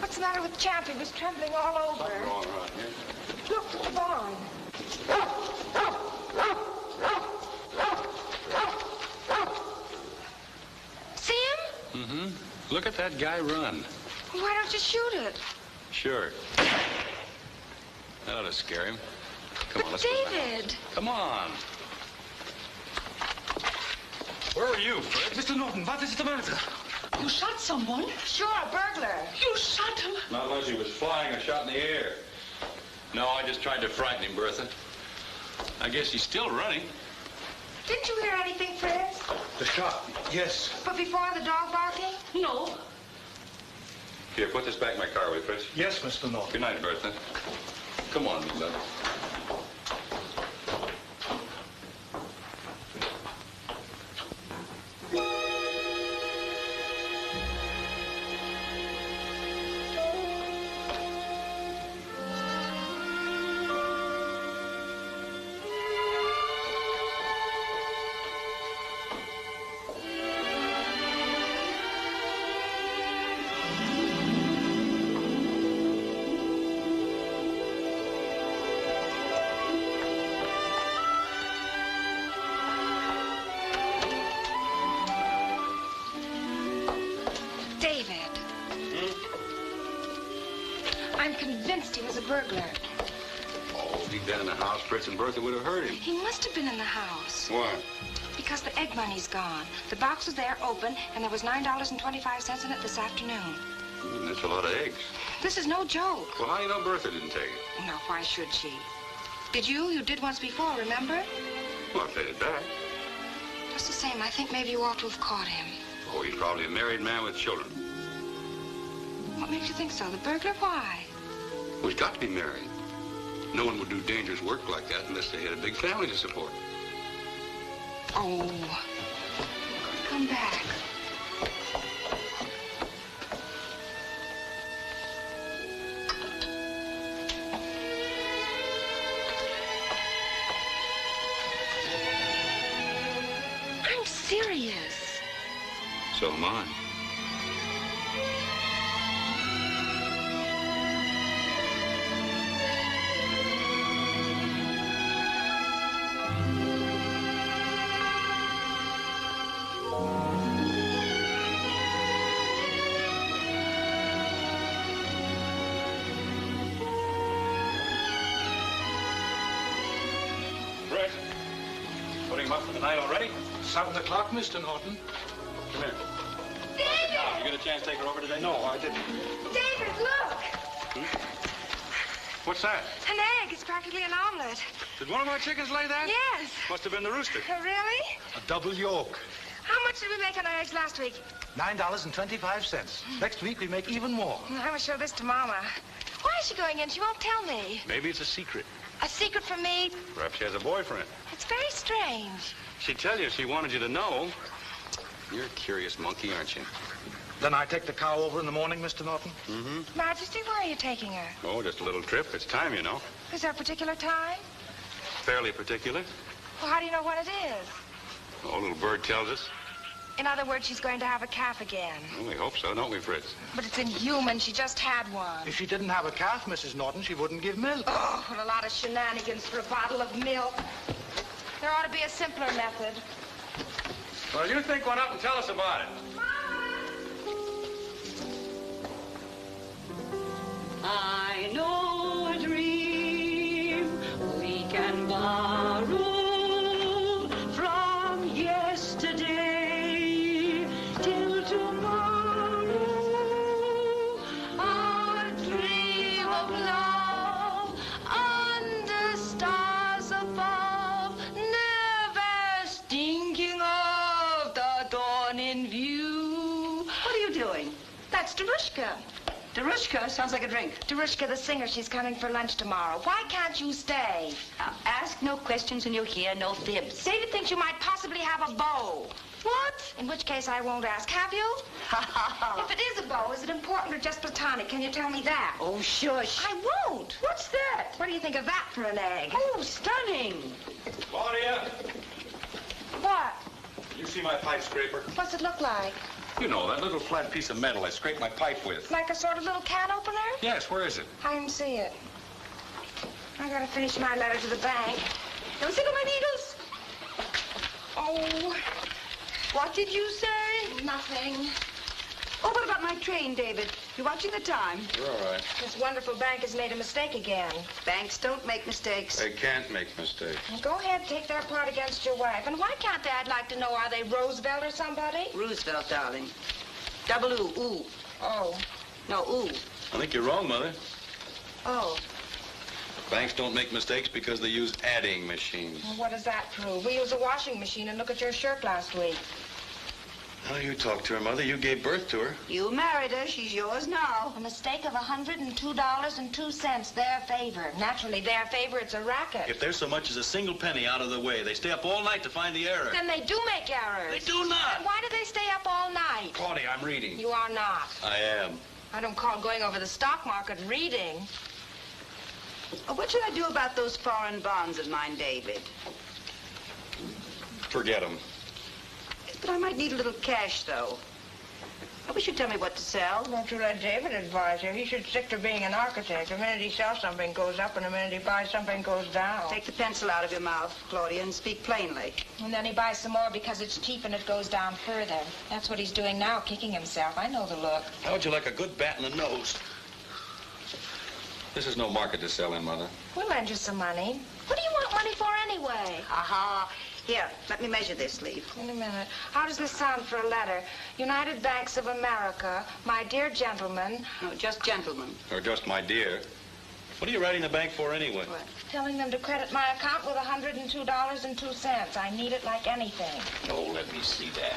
What's the matter with Champ? He was trembling all over. Something wrong around here. Look at the barn. See him? Mm-hmm. Look at that guy run. Why don't you shoot it? Sure. That ought to scare him. Come on, let's David. go back. Come on. Where were you, Fred? Mr. Norton, what is the matter? You shot someone? Sure, a burglar. You shot him? Not unless he was flying a shot in the air. No, I just tried to frighten him, Bertha. I guess he's still running. Didn't you hear anything, Fritz? The shot, yes. But before the dog barking? No. Here, put this back in my car, will you, Fritz? Yes, Mr. Norton. Good night, Bertha. Come on, me love. I'm convinced he was a burglar. Oh, deep down in the house, Fritz and Bertha would have heard him. He must have been in the house. Why? Because the egg money's gone. The box was there, open, and there was $9.25 in it this afternoon. That's a lot of eggs. This is no joke. Well, how do you know Bertha didn't take it? No, why should she? Did you? You did once before, remember? Well, I paid it back. Just the same, I think maybe you ought to have caught him. Oh, he's probably a married man with children. What makes you think so? The burglar? Why? Well, he's got to be married. No one would do dangerous work like that unless they had a big family to support. Oh. Come back. I'm serious. So am I. Putting him up for the night already? 7 o'clock, Mr. Norton. Come here. David! Now, you get a chance to take her over today? No, I didn't. David, look! What's that? An egg. It's practically an omelet. Did one of our chickens lay that? Yes. Must have been the rooster. Really? A double yolk. How much did we make on our eggs last week? $9.25. Next week, we make even more. I must show this to Mama. Why is she going in? She won't tell me. Maybe it's a secret. A secret from me? Perhaps she has a boyfriend. It's very strange. She'd tell you if she wanted you to know. You're a curious monkey, aren't you? Then I take the cow over in the morning, Mr. Norton? Mm-hmm. Majesty, where are you taking her? Oh, just a little trip. It's time, you know. Is there a particular time? Fairly particular. Well, how do you know when it is? Oh, little bird tells us. In other words, she's going to have a calf again. Well, we hope so, don't we, Fritz? But it's inhuman. She just had one. If she didn't have a calf, Mrs. Norton, she wouldn't give milk. Oh, what a lot of shenanigans for a bottle of milk. There ought to be a simpler method. Well, you think one up and tell us about it. I know a dream we can borrow from yesterday till tomorrow. A dream of love under stars above, never stinking of the dawn in view. What are you doing? That's Darushka. Darushka sounds like a drink. Darushka, the singer, she's coming for lunch tomorrow. Why can't you stay? Now, ask no questions and you'll hear no fibs. David thinks you might possibly have a beau. What? In which case I won't ask. Have you? If it is a beau, is it important or just platonic? Can you tell me that? Oh, shush. I won't. What's that? What do you think of that for an egg? Oh, stunning. Claudia, What? you see my pipe scraper? What's it look like? You know, that little flat piece of metal I scrape my pipe with. Like a sort of little can opener? Yes, where is it? I didn't see it. I gotta finish my letter to the bank. Don't tickle my needles. Oh, What did you say? nothing. Oh, what about my train, David? You watching the time? You're all right. This wonderful bank has made a mistake again. Banks don't make mistakes. They can't make mistakes. Well, go ahead, take their part against your wife. And why can't they? I'd like to know, are they Roosevelt or somebody? Roosevelt, darling. Double ooh, ooh. Oh. No, ooh. I think you're wrong, Mother. Oh. Banks don't make mistakes because they use adding machines. Well, what does that prove? We used a washing machine, and look at your shirt last week. How you talk to her, Mother? You gave birth to her. You married her. She's yours now. A mistake of $102.02, their favor. Naturally, their favor, it's a racket. If there's so much as a single penny out of the way, they stay up all night to find the error. Then they do make errors. They do not. Then why do they stay up all night? Claudia, I'm reading. You are not. I am. I don't call going over the stock market reading. What should I do about those foreign bonds of mine, David? Forget them. But I might need a little cash, though. I wish you'd tell me what to sell. Don't you let David advise you. He should stick to being an architect. The minute he sells something goes up, and the minute he buys something goes down. Take the pencil out of your mouth, Claudia, and speak plainly. And then he buys some more because it's cheap and it goes down further. That's what he's doing now, kicking himself. I know the look. How would you like a good bat in the nose? This is no market to sell in, Mother. We'll lend you some money. What do you want money for anyway? Aha. Here, let me measure this leaf. Wait a minute. How does this sound for a letter? United Banks of America, my dear gentleman. No, just gentlemen. Or just my dear. What are you writing the bank for anyway? What? Telling them to credit my account with $102.02. I need it like anything. Oh, let me see that.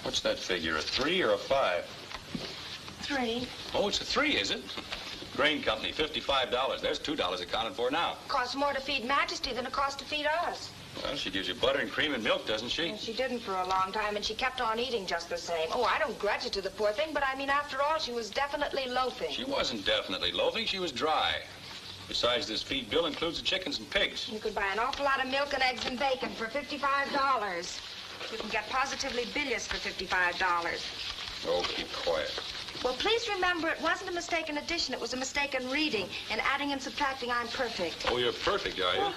What's that figure, a 3 or a 5? 3. Oh, it's a 3, is it? Grain company, $55. There's $2 accounted for now. Costs more to feed Majesty than it costs to feed us. Well, she gives you butter and cream and milk, doesn't she? And she didn't for a long time, and she kept on eating just the same. Oh, I don't grudge it to the poor thing, but I mean, after all, she was definitely loafing. She wasn't definitely loafing. She was dry. Besides, this feed bill includes the chickens and pigs. You could buy an awful lot of milk and eggs and bacon for $55. You can get positively bilious for $55. Oh, keep quiet. Well, please remember, it wasn't a mistaken addition. It was a mistaken reading. In adding and subtracting, I'm perfect. Oh, you're perfect, are you?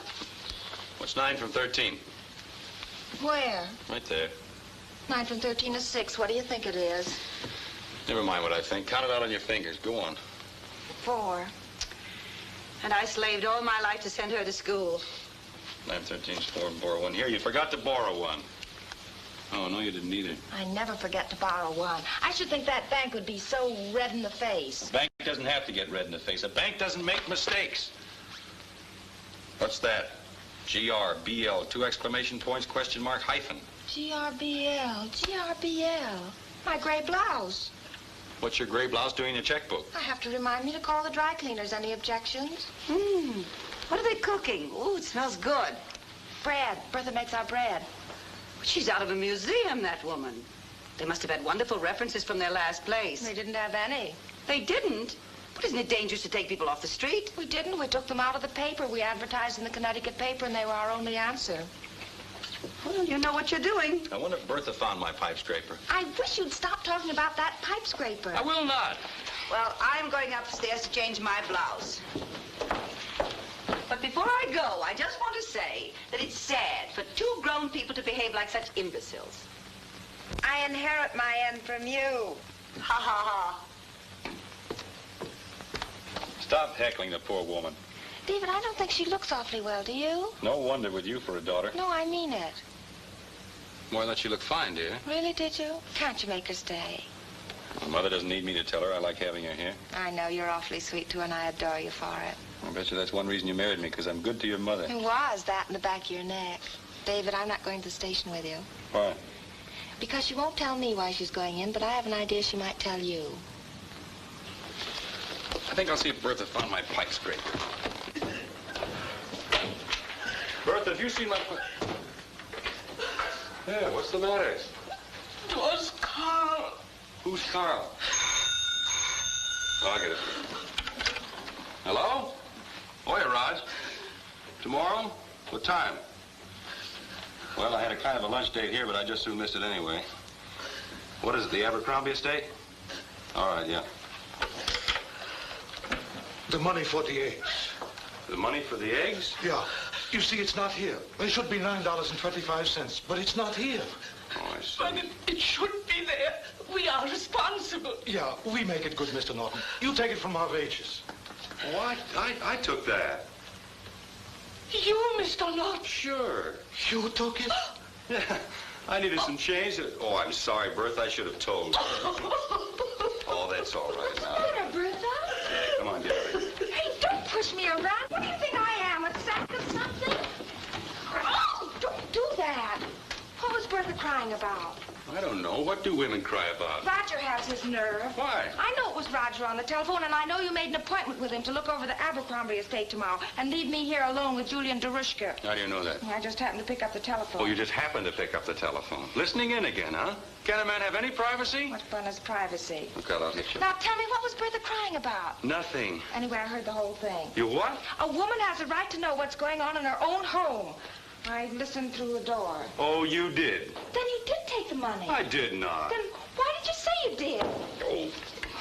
What's 9 from 13? Where? Right there. 9 from 13 is 6. What do you think it is? Never mind what I think. Count it out on your fingers. Go on. 4. And I slaved all my life to send her to school. 9 13 is 4 and borrow 1. Here, you forgot to borrow 1. Oh, no, you didn't either. I never forget to borrow 1. I should think that bank would be so red in the face. A bank doesn't have to get red in the face. A bank doesn't make mistakes. What's that? G-R-B-L, 2 exclamation points, question mark, hyphen. G-R-B-L, G-R-B-L. My gray blouse. What's your gray blouse doing in your checkbook? I have to remind me to call the dry cleaners. Any objections? What are they cooking? Ooh, it smells good. Bread. Bertha makes our bread. She's out of a museum, that woman. They must have had wonderful references from their last place. They didn't have any. They didn't? But isn't it dangerous to take people off the street? We didn't. We took them out of the paper. We advertised in the Connecticut paper, and they were our only answer. Well, you know what you're doing. I wonder if Bertha found my pipe scraper. I wish you'd stop talking about that pipe scraper. I will not. Well, I'm going upstairs to change my blouse. But before I go, I just want to say that it's sad for two grown people to behave like such imbeciles. I inherit my end from you. Ha, ha, ha. Stop heckling the poor woman. David, I don't think she looks awfully well, do you? No wonder with you for a daughter. No, I mean it. Why, I thought she looked fine, dear. Really, did you? Can't you make her stay? My mother doesn't need me to tell her I like having her here. I know, you're awfully sweet to her, and I adore you for it. I bet you that's one reason you married me, because I'm good to your mother. It was that in the back of your neck. David, I'm not going to the station with you. Why? Because she won't tell me why she's going in, but I have an idea she might tell you. I think I'll see if Bertha found my pipe scraper. Bertha, have you seen my... Yeah, what's the matter? It was Carl. Who's Carl? Oh, I'll get it. Hello? Oh, yeah, Raj. Tomorrow? What time? Well, I had a kind of a lunch date here, but I just soon missed it anyway. What is it, the Abercrombie estate? All right, yeah. The money for the eggs. The money for the eggs? Yeah. You see, it's not here. It should be $9.25, but it's not here. Oh, I see. But it should be there. We are responsible. Yeah, we make it good, Mr. Norton. You take it from our wages. Oh, I took that. You, Mr. Norton. Sure. You took it? Yeah, I needed some change. Oh, I'm sorry, Bertha. I should have told. Oh, that's all right now. Here, Bertha. Come on, get out of here. Hey, don't push me around. What do you think I am, a sack of something? Oh, don't do that. What was Bertha crying about? I don't know. What do women cry about? Roger has his nerve. Why? I know it was Roger on the telephone, and I know you made an appointment with him to look over the Abercrombie estate tomorrow and leave me here alone with Julian Darushka. How do you know that? I just happened to pick up the telephone. Oh, you just happened to pick up the telephone. Listening in again, huh? Can a man have any privacy? What fun is privacy? Oh, God, I'll hit you. Now, tell me, what was Bertha crying about? Nothing. Anyway, I heard the whole thing. You what? A woman has a right to know what's going on in her own home. I listened through a door. Oh, you did? Then you did take the money. I did not. Then why did you say you did? Oh,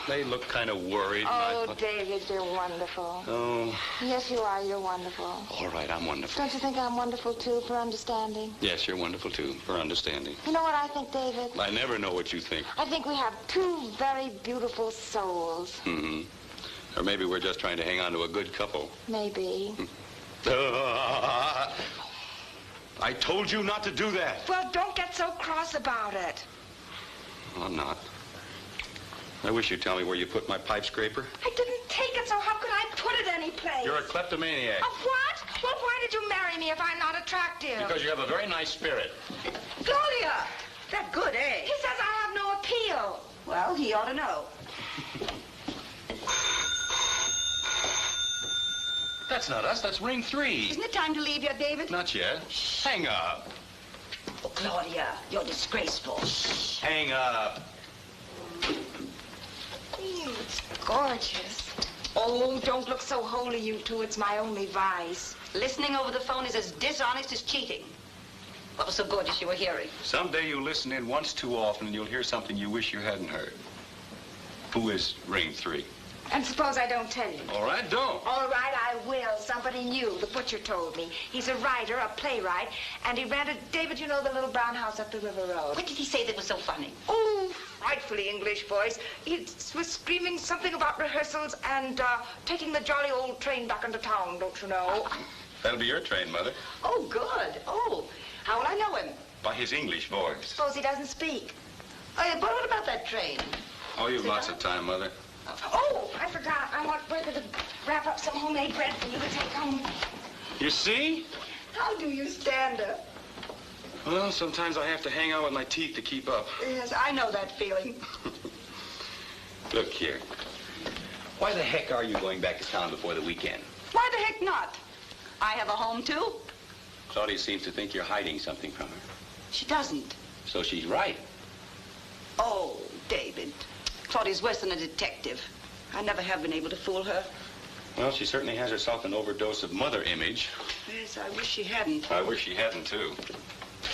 they look kind of worried. and I Oh, thought- David, you're wonderful. Oh, Yes, you are. You're wonderful. all right, I'm wonderful. Don't you think I'm wonderful, too, for understanding? Yes, you're wonderful, too, for understanding. You know what I think, David? I never know what you think. I think we have two very beautiful souls. Mm-hmm. Or maybe we're just trying to hang on to a good couple. Maybe. I told you not to do that. Well, don't get so cross about it. I'm not. I wish you'd tell me where you put my pipe scraper. I didn't take it, so how could I put it anyplace? You're a kleptomaniac. A what? Well, why did you marry me if I'm not attractive? Because you have a very nice spirit. Claudia! That good, eh? He says I have no appeal. Well, he ought to know. That's not us. That's ring 3. Isn't it time to leave yet, David? Not yet. Hang up. Oh, Claudia, you're disgraceful. Hang up. It's gorgeous. Oh, don't look so holy, you two. It's my only vice. Listening over the phone is as dishonest as cheating. What was so gorgeous you were hearing? Someday you'll listen in once too often and you'll hear something you wish you hadn't heard. Who is ring 3? And suppose I don't tell you. All right, don't. All right, I will. Somebody new. The butcher told me. He's a writer, a playwright, and he rented... David, you know the little brown house up the river road? What did he say that was so funny? Oh, frightfully English voice. He was screaming something about rehearsals and taking the jolly old train back into town, don't you know? That'll be your train, Mother. Oh, good. Oh, how will I know him? By his English voice. Suppose he doesn't speak. Oh, yeah, but what about that train? Oh, you've lots of time, Mother. Oh, I forgot. I want Bertha to wrap up some homemade bread for you to take home. You see? How do you stand her? Well, sometimes I have to hang out with my teeth to keep up. Yes, I know that feeling. Look here. Why the heck are you going back to town before the weekend? Why the heck not? I have a home, too. Claudia seems to think you're hiding something from her. She doesn't. So she's right. Oh, David. Claudia's worse than a detective. I never have been able to fool her. Well, she certainly has herself an overdose of mother image. Yes, I wish she hadn't. I wish she hadn't, too.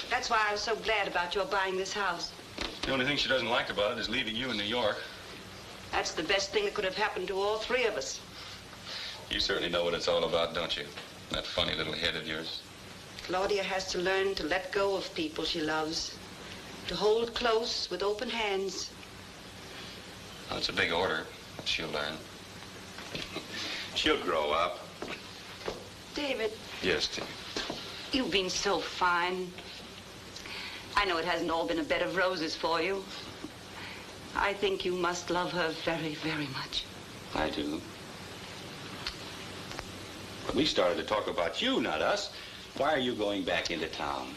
That's why I was so glad about your buying this house. The only thing she doesn't like about it is leaving you in New York. That's the best thing that could have happened to all three of us. You certainly know what it's all about, don't you? That funny little head of yours. Claudia has to learn to let go of people she loves, to hold close with open hands. Well, it's a big order, but she'll learn. She'll grow up. David. Yes, Tim. You've been so fine. I know it hasn't all been a bed of roses for you. I think you must love her very, very much. I do. But we started to talk about you, not us. Why are you going back into town?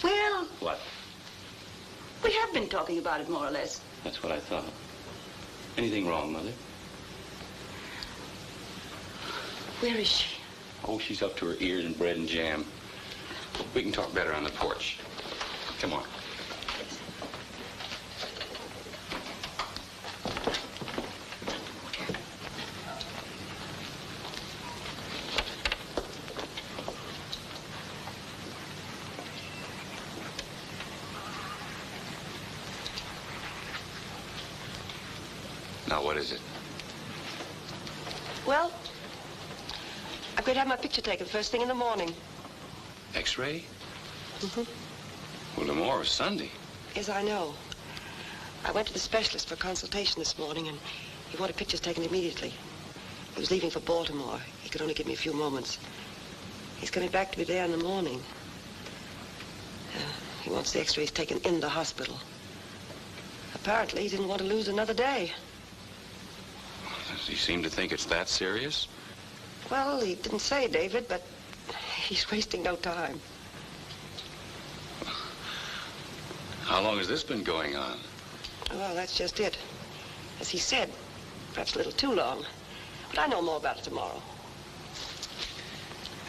Well... What? We have been talking about it, more or less. That's what I thought. Anything wrong, Mother? Where is she? Oh, she's up to her ears in bread and jam. We can talk better on the porch. Come on. Now, what is it? Well, I'm going to have my picture taken first thing in the morning. X-ray? Mm-hmm. Well, tomorrow's Sunday. Yes, I know. I went to the specialist for consultation this morning, and he wanted pictures taken immediately. He was leaving for Baltimore. He could only give me a few moments. He's coming back to be there in the morning. He wants the X-rays taken in the hospital. Apparently, he didn't want to lose another day. Does he seem to think it's that serious? Well, he didn't say, David, but he's wasting no time. How long has this been going on? Well, that's just it. As he said, perhaps a little too long. But I know more about it tomorrow.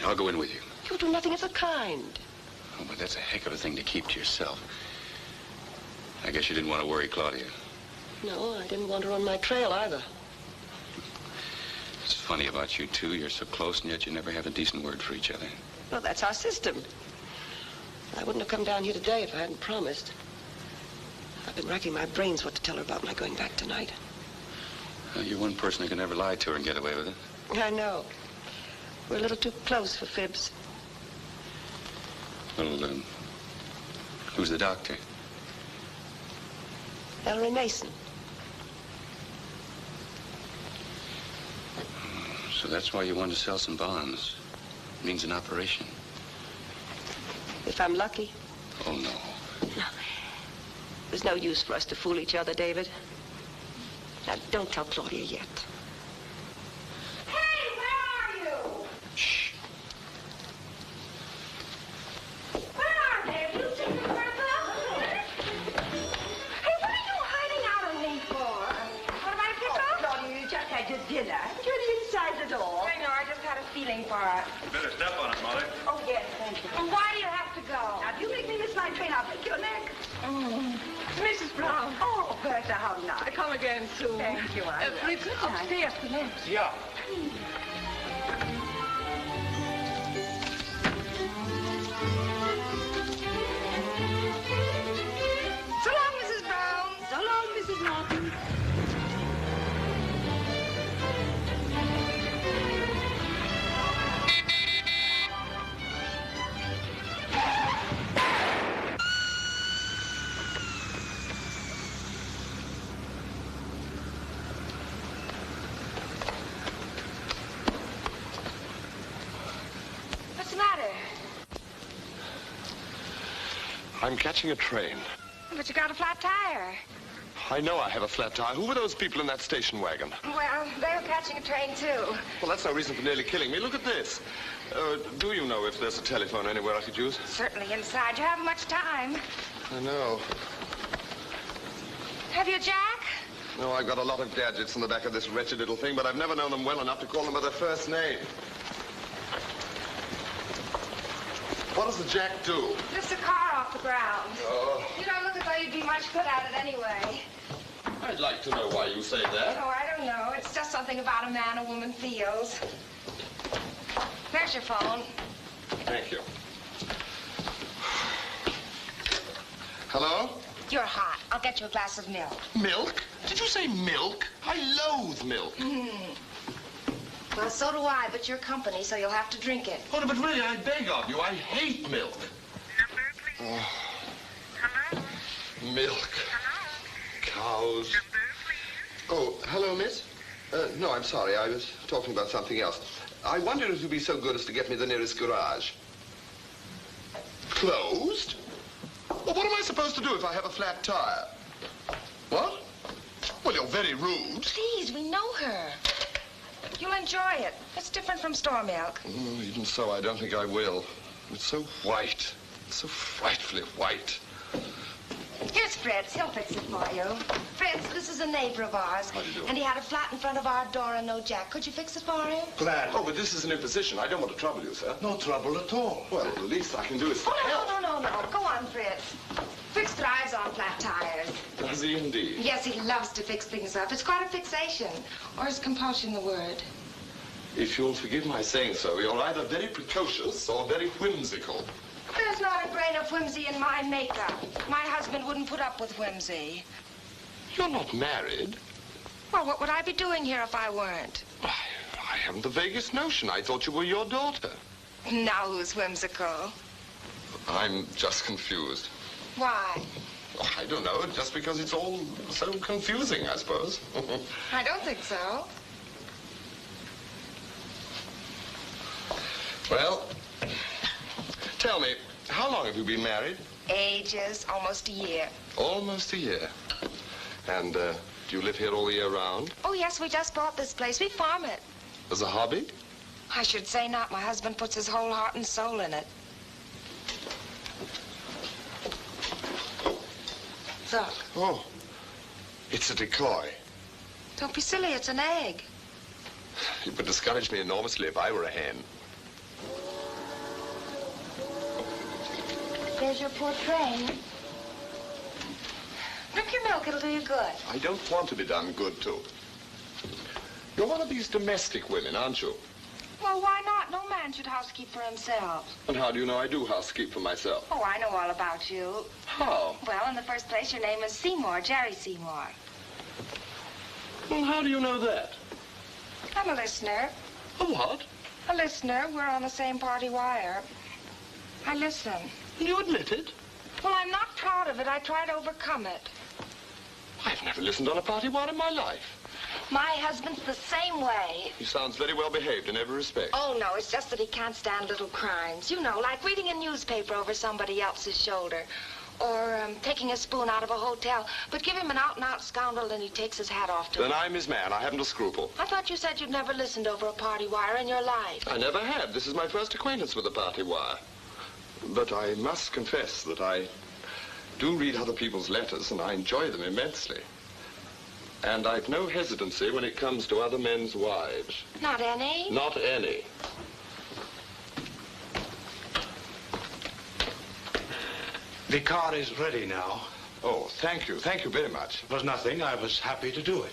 I'll go in with you. You'll do nothing of the kind. Oh, but that's a heck of a thing to keep to yourself. I guess you didn't want to worry Claudia. No, I didn't want her on my trail either. It's funny about you two. You're so close, and yet you never have a decent word for each other. Well, that's our system. I wouldn't have come down here today if I hadn't promised. I've been racking my brains what to tell her about my going back tonight. Well, you're one person who can never lie to her and get away with it. I know. We're a little too close for fibs. Well, who's the doctor? Ellery Mason. So that's why you wanted to sell some bonds. Means an operation. If I'm lucky. Oh, no. No. There's no use for us to fool each other, David. Now, don't tell Claudia yet. Hey, where are you? Shh. Where are they? Have you seen them, Bertha? Hey, what are you hiding out on me for? What am I pick up? Claudia, you just had your dinner. Haven't you any insides at all? I know, I just had a feeling for it. You better step on it, Molly. Oh, yes, thank you. Well, why do you have to go? Now, if you make me miss my train, I'll break your neck. Mrs. Brown. Oh, Bertha, how nice. Come again soon. Thank you, I will. Fritz, upstairs tonight. Yeah. So long, Mrs. Brown. So long, Mrs. Martin. What's the matter? I'm catching a train. But you got a flat tire. I know I have a flat tire. Who were those people in that station wagon? Well, they were catching a train, too. Well, that's no reason for nearly killing me. Look at this. Do you know if there's a telephone anywhere I could use? Certainly inside. You haven't much time. I know. Have you a jack? No, I've got a lot of gadgets in the back of this wretched little thing, but I've never known them well enough to call them by their first name. What does the jack do? Lifts a car off the ground. Oh. You don't look as though you'd be much good at it anyway. I'd like to know why you say that. Oh, I don't know. It's just something about a man a woman feels. There's your phone. Thank you. Hello? You're hot. I'll get you a glass of milk. Milk? Did you say milk? I loathe milk. Well, so do I, but you're company, so you'll have to drink it. Oh, no, but really, I beg of you, I hate milk. Hello? Milk. Cows. Oh, hello, miss. No, I'm sorry. I was talking about something else. I wonder if you'd be so good as to get me the nearest garage. Closed? Well, what am I supposed to do if I have a flat tire? What? Well, you're very rude. Please, we know her. You'll enjoy it. It's different from store milk. Oh, even so, I don't think I will. It's so white. So frightfully white. Here's Fritz. He'll fix it for you. Fritz, this is a neighbor of ours. How do you do? And he had a flat in front of our door and no jack. Could you fix it for him? Glad. Oh, but this is an imposition. I don't want to trouble you, sir. No trouble at all. Well, the least I can do is to Oh, help. no. Go on, Fritz. Fritz thrives on flat tires. Does he indeed? Yes, he loves to fix things up. It's quite a fixation. Or is compulsion the word? If you'll forgive my saying so, you're either very precocious or very whimsical. There's not a grain of whimsy in my makeup. My husband wouldn't put up with whimsy. You're not married. Well, what would I be doing here if I weren't? I haven't the vaguest notion. I thought you were your daughter. Now who's whimsical? I'm just confused. Why? Oh, I don't know, just because it's all so confusing, I suppose. I don't think so. Well, tell me, how long have you been married? Ages, almost a year. Almost a year. And do you live here all the year round? Oh, yes, we just bought this place. We farm it. As a hobby? I should say not. My husband puts his whole heart and soul in it. Look, Oh, it's a decoy. don't be silly. It's an egg. It would discourage me enormously if I were a hen. There's your poor train. Drink your milk. It'll do you good. I don't want to be done good to. You're one of these domestic women, aren't you? Well, why not? No man should housekeep for himself. And how do you know I do housekeep for myself? Oh, I know all about you. How? Well, in the first place, your name is Seymour, Jerry Seymour. Well, how do you know that? I'm a listener. A what? A listener. We're on the same party wire. I listen. You admit it? Well, I'm not proud of it. I try to overcome it. I've never listened on a party wire in my life. My husband's the same way. He sounds very well behaved in every respect. Oh, no, it's just that he can't stand little crimes. You know, like reading a newspaper over somebody else's shoulder. Or taking a spoon out of a hotel. But give him an out-and-out scoundrel and he takes his hat off to Then him. I'm his man. I haven't a scruple. I thought you said you'd never listened over a party wire in your life. I never have. This is my first acquaintance with a party wire. But I must confess that I do read other people's letters, and I enjoy them immensely. And I've no hesitancy when it comes to other men's wives. Not any? Not any. The car is ready now. Oh, thank you. Thank you very much. It was nothing. I was happy to do it.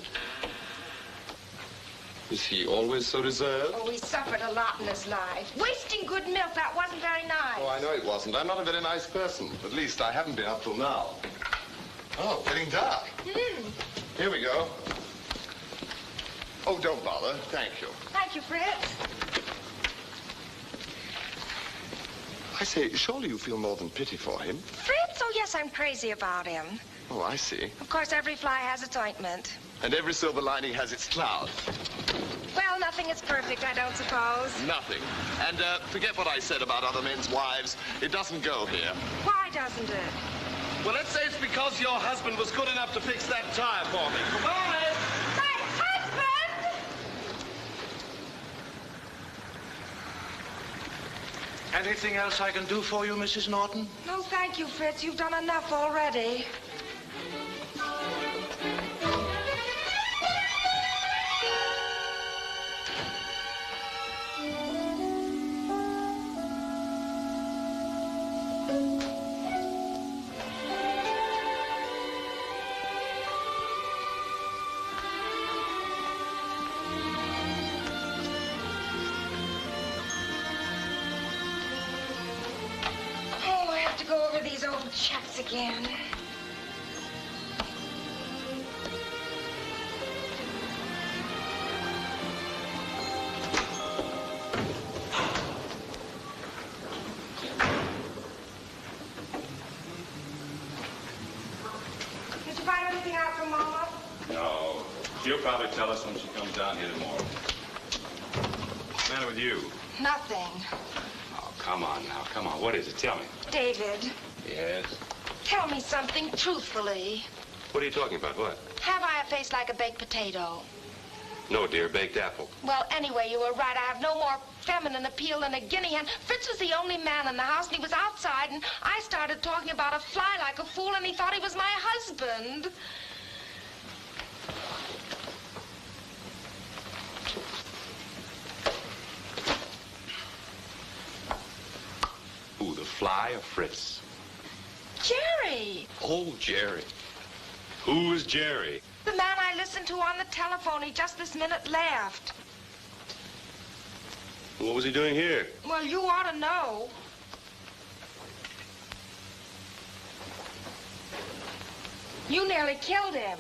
Is he always so reserved? Oh, he suffered a lot in his life. Wasting good milk, that wasn't very nice. Oh, I know it wasn't. I'm not a very nice person. At least I haven't been up till now. Oh, getting dark. Here we go. Oh, don't bother. Thank you. Thank you, Fritz. I say, surely you feel more than pity for him. Fritz? Oh, yes, I'm crazy about him. Oh, I see. Of course, every fly has its ointment. And every silver lining has its cloud. Well, nothing is perfect, I don't suppose. Nothing. And forget what I said about other men's wives. It doesn't go here. Why doesn't it? Well, let's say it's because your husband was good enough to fix that tire for me. Goodbye. My husband! Anything else I can do for you, Mrs. Norton? No, thank you, Fritz. You've done enough already. these old checks again. Did you find anything out from Mama? No. She'll probably tell us when she comes down here tomorrow. What's the matter with you? Nothing. Oh, come on now. Come on. What is it? Tell me. David, Yes? tell me something truthfully. What are you talking about? What? Have I a face like a baked potato? No, dear. Baked apple. Well, anyway, you were right. I have no more feminine appeal than a guinea hen. Fritz was the only man in the house, and he was outside, and I started talking about a fly like a fool, and he thought he was my husband. Who, the fly or Fritz? Jerry, Oh, Jerry. Who is Jerry? the man I listened to on the telephone, he just this minute left. What was he doing here? Well, you ought to know. You nearly killed him.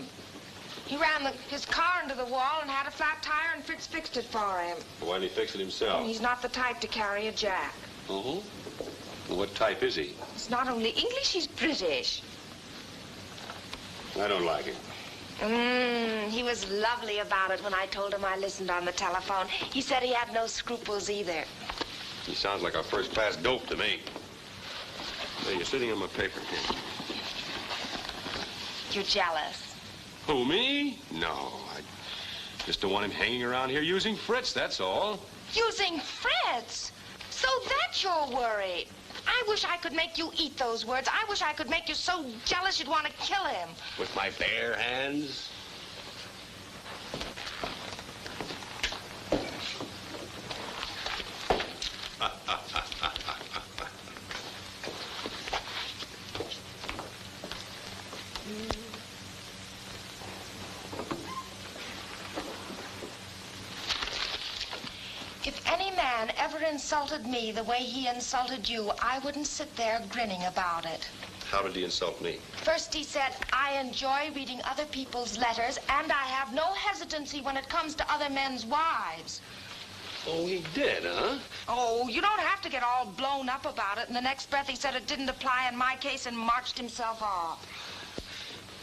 He ran his car into the wall and had a flat tire, and Fritz fixed it for him. Why didn't he fix it himself? He's not the type to carry a jack. Uh-huh. Well, what type is he? He's not only English, he's British. I don't like him. He was lovely about it when I told him I listened on the telephone. He said he had no scruples either. He sounds like a first-class dope to me. Hey, you're sitting on my paper here. You're jealous. Who, me? No, I just don't want him hanging around here using Fritz, that's all. Using Fritz? So that's your worry. I wish I could make you eat those words. I wish I could make you so jealous you'd want to kill him. With my bare hands? If any man ever insulted me the way he insulted you, I wouldn't sit there grinning about it. How did he insult me? First he said, I enjoy reading other people's letters, and I have no hesitancy when it comes to other men's wives. Oh, he did, huh? Oh, you don't have to get all blown up about it. In the next breath, he said it didn't apply in my case and marched himself off.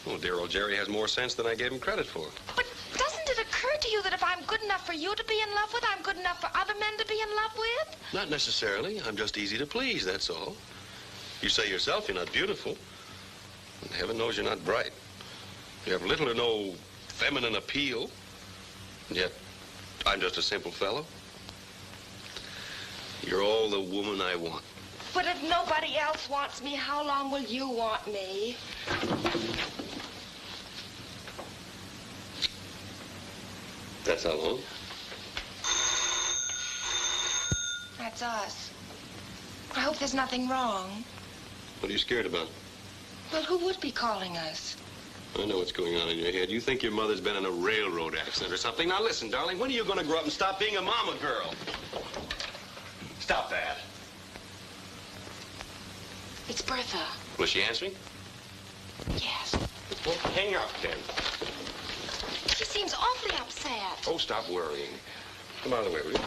Well, dear old Jerry has more sense than I gave him credit for. But doesn't it occur to you that if I'm good enough for you to be in love with, I'm good enough for other men to be in love with? Not necessarily. I'm just easy to please, that's all. You say yourself you're not beautiful. And heaven knows you're not bright. You have little or no feminine appeal. And yet, I'm just a simple fellow. You're all the woman I want. But if nobody else wants me, how long will you want me? That's how long? That's us. I hope there's nothing wrong. What are you scared about? Well, who would be calling us? I know what's going on in your head. You think your mother's been in a railroad accident or something. Now listen, darling, when are you going to grow up and stop being a mama girl? Stop that. It's Bertha. Was she answering? Yes. Well, hang up, then. She seems awfully upset. Oh, stop worrying. Come out of the way, will you?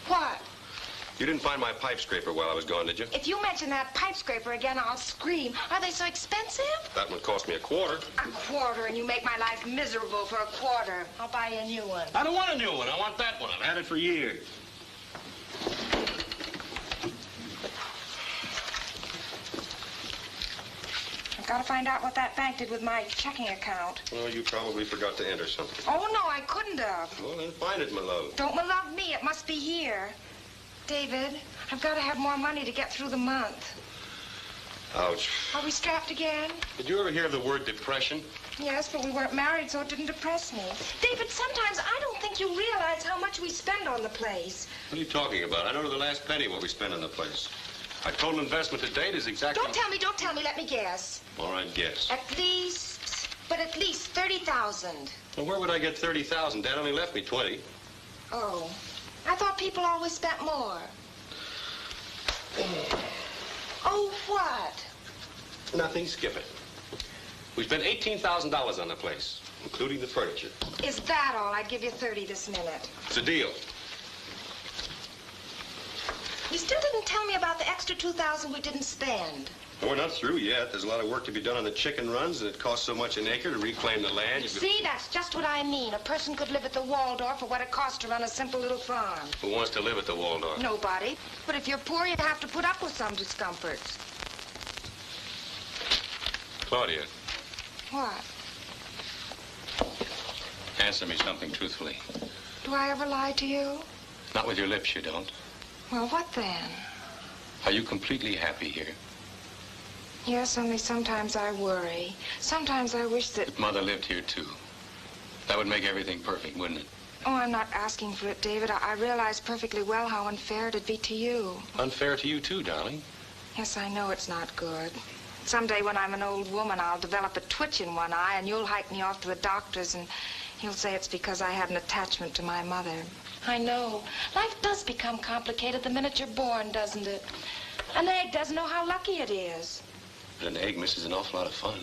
What? You didn't find my pipe scraper while I was gone, did you? If you mention that pipe scraper again, I'll scream. Are they so expensive? That one cost me $25. A quarter, and you make my life miserable for a quarter. I'll buy you a new one. I don't want a new one. I want that one. I've had it for years. I've got to find out what that bank did with my checking account. Well, you probably forgot to enter something. Oh, no, I couldn't have. Well, then find it, my love. Don't love me. It must be here. David, I've got to have more money to get through the month. Ouch. Are we strapped again? Did you ever hear of the word depression? Yes, but we weren't married, so it didn't depress me. David, sometimes I don't think you realize how much we spend on the place. What are you talking about? I know to the last penny what we spend on the place. Our total investment to date is exactly... Don't tell me. Let me guess. All right, guess. At least 30,000. Well, where would I get 30,000? Dad only left me 20. Oh, I thought people always spent more. Oh, what? Nothing, skip it. We spent $18,000 on the place, including the furniture. Is that all? I'd give you 30 this minute. It's a deal. You still didn't tell me about the extra 2,000 we didn't spend. Well, we're not through yet. There's a lot of work to be done on the chicken runs, and it costs so much an acre to reclaim the land. See, that's just what I mean. A person could live at the Waldorf for what it costs to run a simple little farm. Who wants to live at the Waldorf? Nobody. But if you're poor, you have to put up with some discomforts. Claudia, What? answer me something truthfully. Do I ever lie to you? Not with your lips, you don't. Well, what then? Are you completely happy here? Yes, only sometimes I worry. Sometimes I wish that... If Mother lived here, too. That would make everything perfect, wouldn't it? Oh, I'm not asking for it, David. I realize perfectly well how unfair it'd be to you. Unfair to you, too, darling. Yes, I know it's not good. Someday when I'm an old woman, I'll develop a twitch in one eye, and you'll hike me off to the doctor's, and he'll say it's because I had an attachment to my mother. I know. Life does become complicated the minute you're born, doesn't it? An egg doesn't know how lucky it is. But an egg misses an awful lot of fun.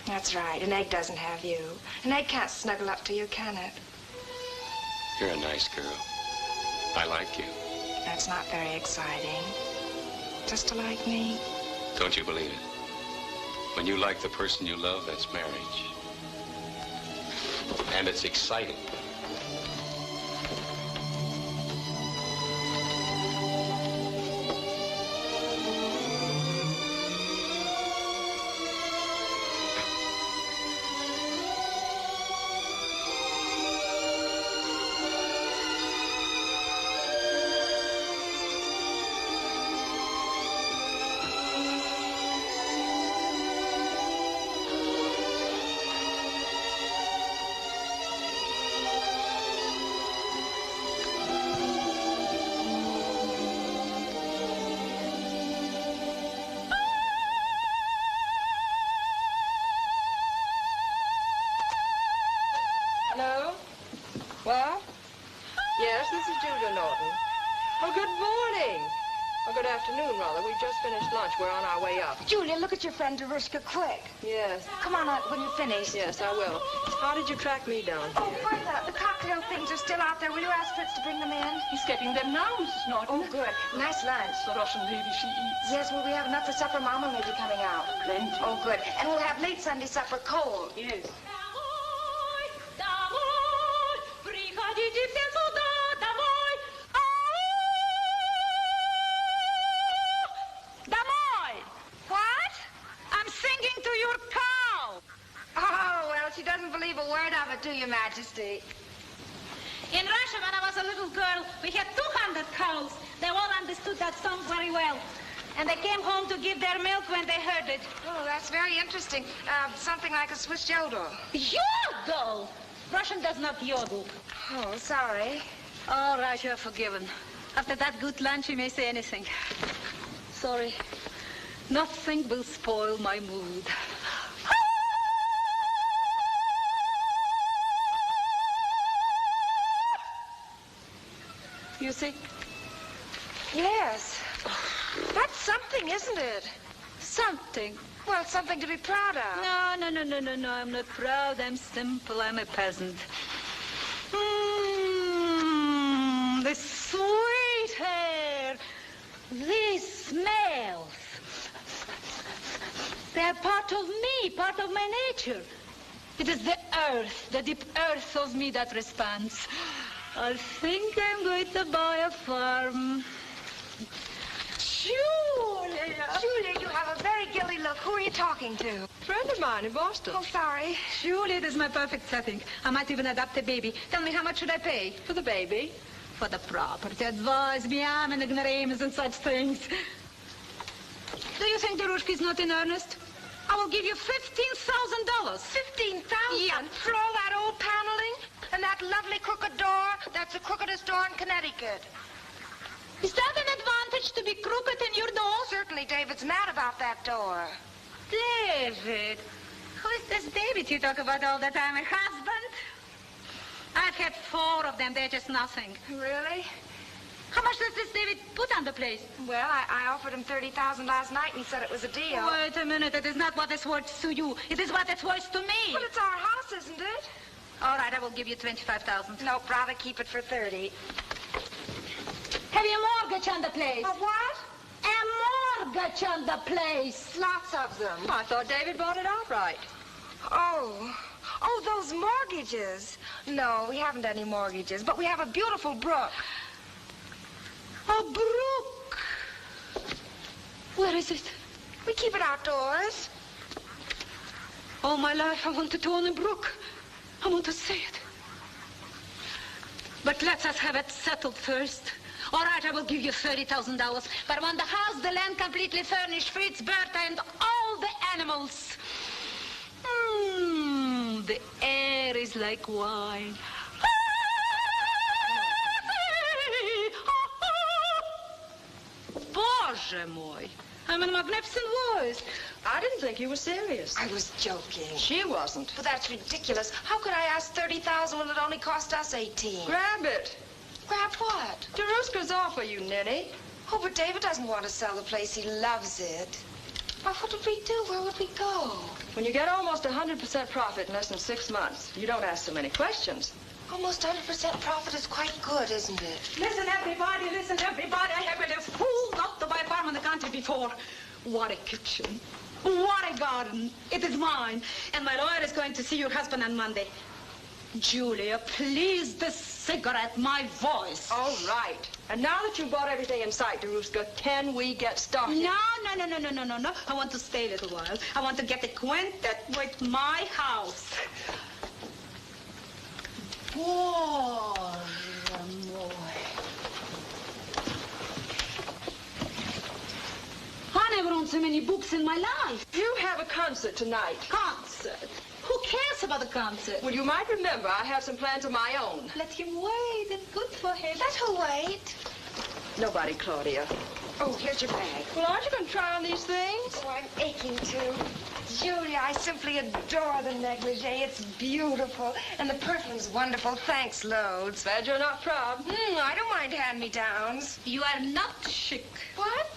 That's right. An egg doesn't have you. An egg can't snuggle up to you, can it? You're a nice girl. I like you. That's not very exciting. Just to like me. Don't you believe it? When you like the person you love, that's marriage. And it's exciting. Julia, look at your friend Darushka, quick. Yes. Come on when you finish. Yes, I will. How did you track me down here? Oh, where the cocktail things are still out there. Will you ask Fritz to bring them in? He's getting them now, Mrs. Norton. Oh, good. Nice lunch. The Russian lady, she eats. Yes, will we have enough for supper? Mama may be coming out. Plenty. Oh, good. And we'll have late Sunday supper cold. Yes. To your Majesty. In Russia, when I was a little girl, we had 200 cows. They all understood that song very well. And they came home to give their milk when they heard it. Oh, that's very interesting. Something like a Swiss yodel. Yodel! Russian does not yodel. Oh, sorry. All right, you're forgiven. After that good lunch, you may say anything. Sorry. Nothing will spoil my mood. You see? Yes. That's something, isn't it? Something. Well, something to be proud of. No. I'm not proud. I'm simple. I'm a peasant. This sweet hair. These smells. They're part of me, part of my nature. It is the earth, the deep earth of me that responds. I think I'm going to buy a farm. Julia! Julia, you have a very guilty look. Who are you talking to? A friend of mine in Boston. Oh, sorry. Julia, it is my perfect setting. I might even adopt a baby. Tell me, how much should I pay? For the baby? For the property. Advise me. I'm an ignoramus and such things. Do you think Darushka is not in earnest? I will give you $15,000. 15,000? Yeah. For all that old paneling? And that lovely crooked door? That's the crookedest door in Connecticut. Is that an advantage to be crooked in your door? Certainly, David's mad about that door. David? Who is this David you talk about all the time? A husband? I've had 4 of them. They're just nothing. Really? How much does this David put on the place? Well, I offered him $30,000 last night, and he said it was a deal. Wait a minute. It is not what it's worth to you. It is what it's worth to me. Well, it's our house, isn't it? All right, I will give you $25,000. Nope, rather keep it for 30. Have you a mortgage on the place? A what? A mortgage on the place. Lots of them. I thought David bought it outright. Oh, those mortgages. No, we haven't any mortgages, but we have a beautiful brook. A brook. Where is it? We keep it outdoors. All my life I wanted to own a brook. I want to see it. But let us have it settled first. All right, I will give you $30,000. But I want the house, the land completely furnished, Fritz, Bertha, and all the animals. The air is like wine. Boże mój. I'm in a magnificent voice. I didn't think you were serious. I was joking. She wasn't. But that's ridiculous. How could I ask $30,000 when it only cost us 18? Grab it. Grab what? Darushka's offer, you ninny. Oh, but David doesn't want to sell the place. He loves it. Well, what would we do? Where would we go? When you get almost 100% profit in less than 6 months, you don't ask so many questions. Almost 100% profit is quite good, isn't it? Listen, everybody, listen, everybody. I have been a fool not to buy a farm in the country before. What a kitchen. What a garden. It is mine. And my lawyer is going to see your husband on Monday. Julia, please, this cigarette, my voice. All right. And now that you've bought everything in sight, Darushka, can we get started? No. I want to stay a little while. I want to get acquainted with my house. Boże mój. I never owned so many books in my life. You have a concert tonight. Concert? Who cares about the concert? Well, you might remember I have some plans of my own. Let him wait. It's good for him. Let her wait. Nobody, Claudia. Oh, here's your bag. Well, aren't you going to try on these things? Oh, I'm aching to. Julia, I simply adore the negligee. It's beautiful. And the perfume's wonderful. Thanks, loads. Glad you're not proud. I don't mind hand-me-downs. You are not chic. What?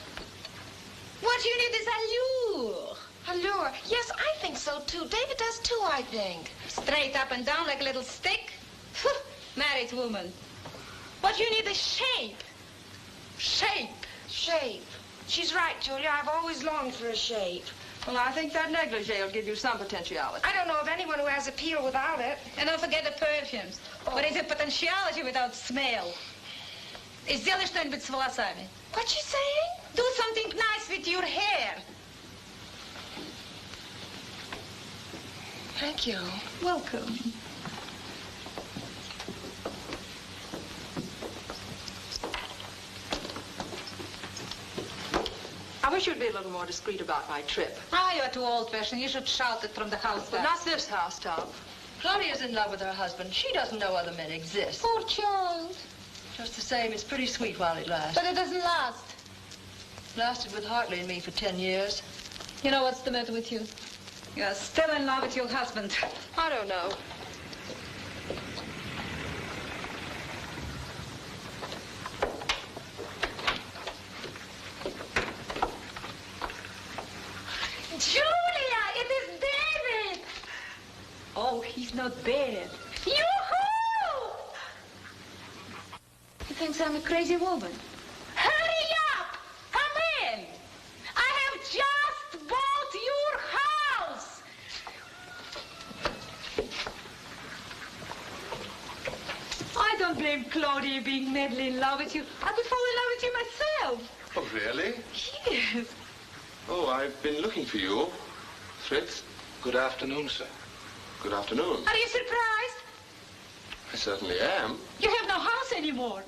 What you need is allure. Allure? Yes, I think so, too. David does, too, I think. Straight up and down like a little stick? Married woman. What you need is shape. Shape. Shape. She's right, Julia. I've always longed for a shape. Well, I think that negligee will give you some potentiality. I don't know of anyone who has appeal without it. And don't forget the perfumes. What is it potentiality without smell? И сделай что-нибудь с волосами. What's she saying? Do something nice with your hair. Thank you. Welcome. I wish you'd be a little more discreet about my trip. Ah, you're too old-fashioned. You should shout it from the house. But not this housetop. Claudia's in love with her husband. She doesn't know other men exist. Poor child. Just the same, it's pretty sweet while it lasts. But it doesn't last. Lasted with Hartley and me for 10 years. You know what's the matter with you? You're still in love with your husband. I don't know. Julia, it is David! Oh, he's not bad. Yoo-hoo! He thinks I'm a crazy woman. Hurry up! Come in! I have just bought your house! I don't blame Claudia being madly in love with you. I could fall in love with you myself. Oh, really? Yes. Oh, I've been looking for you. Fritz? Good afternoon, sir. Good afternoon. Are you surprised? I certainly am. You have no house anymore.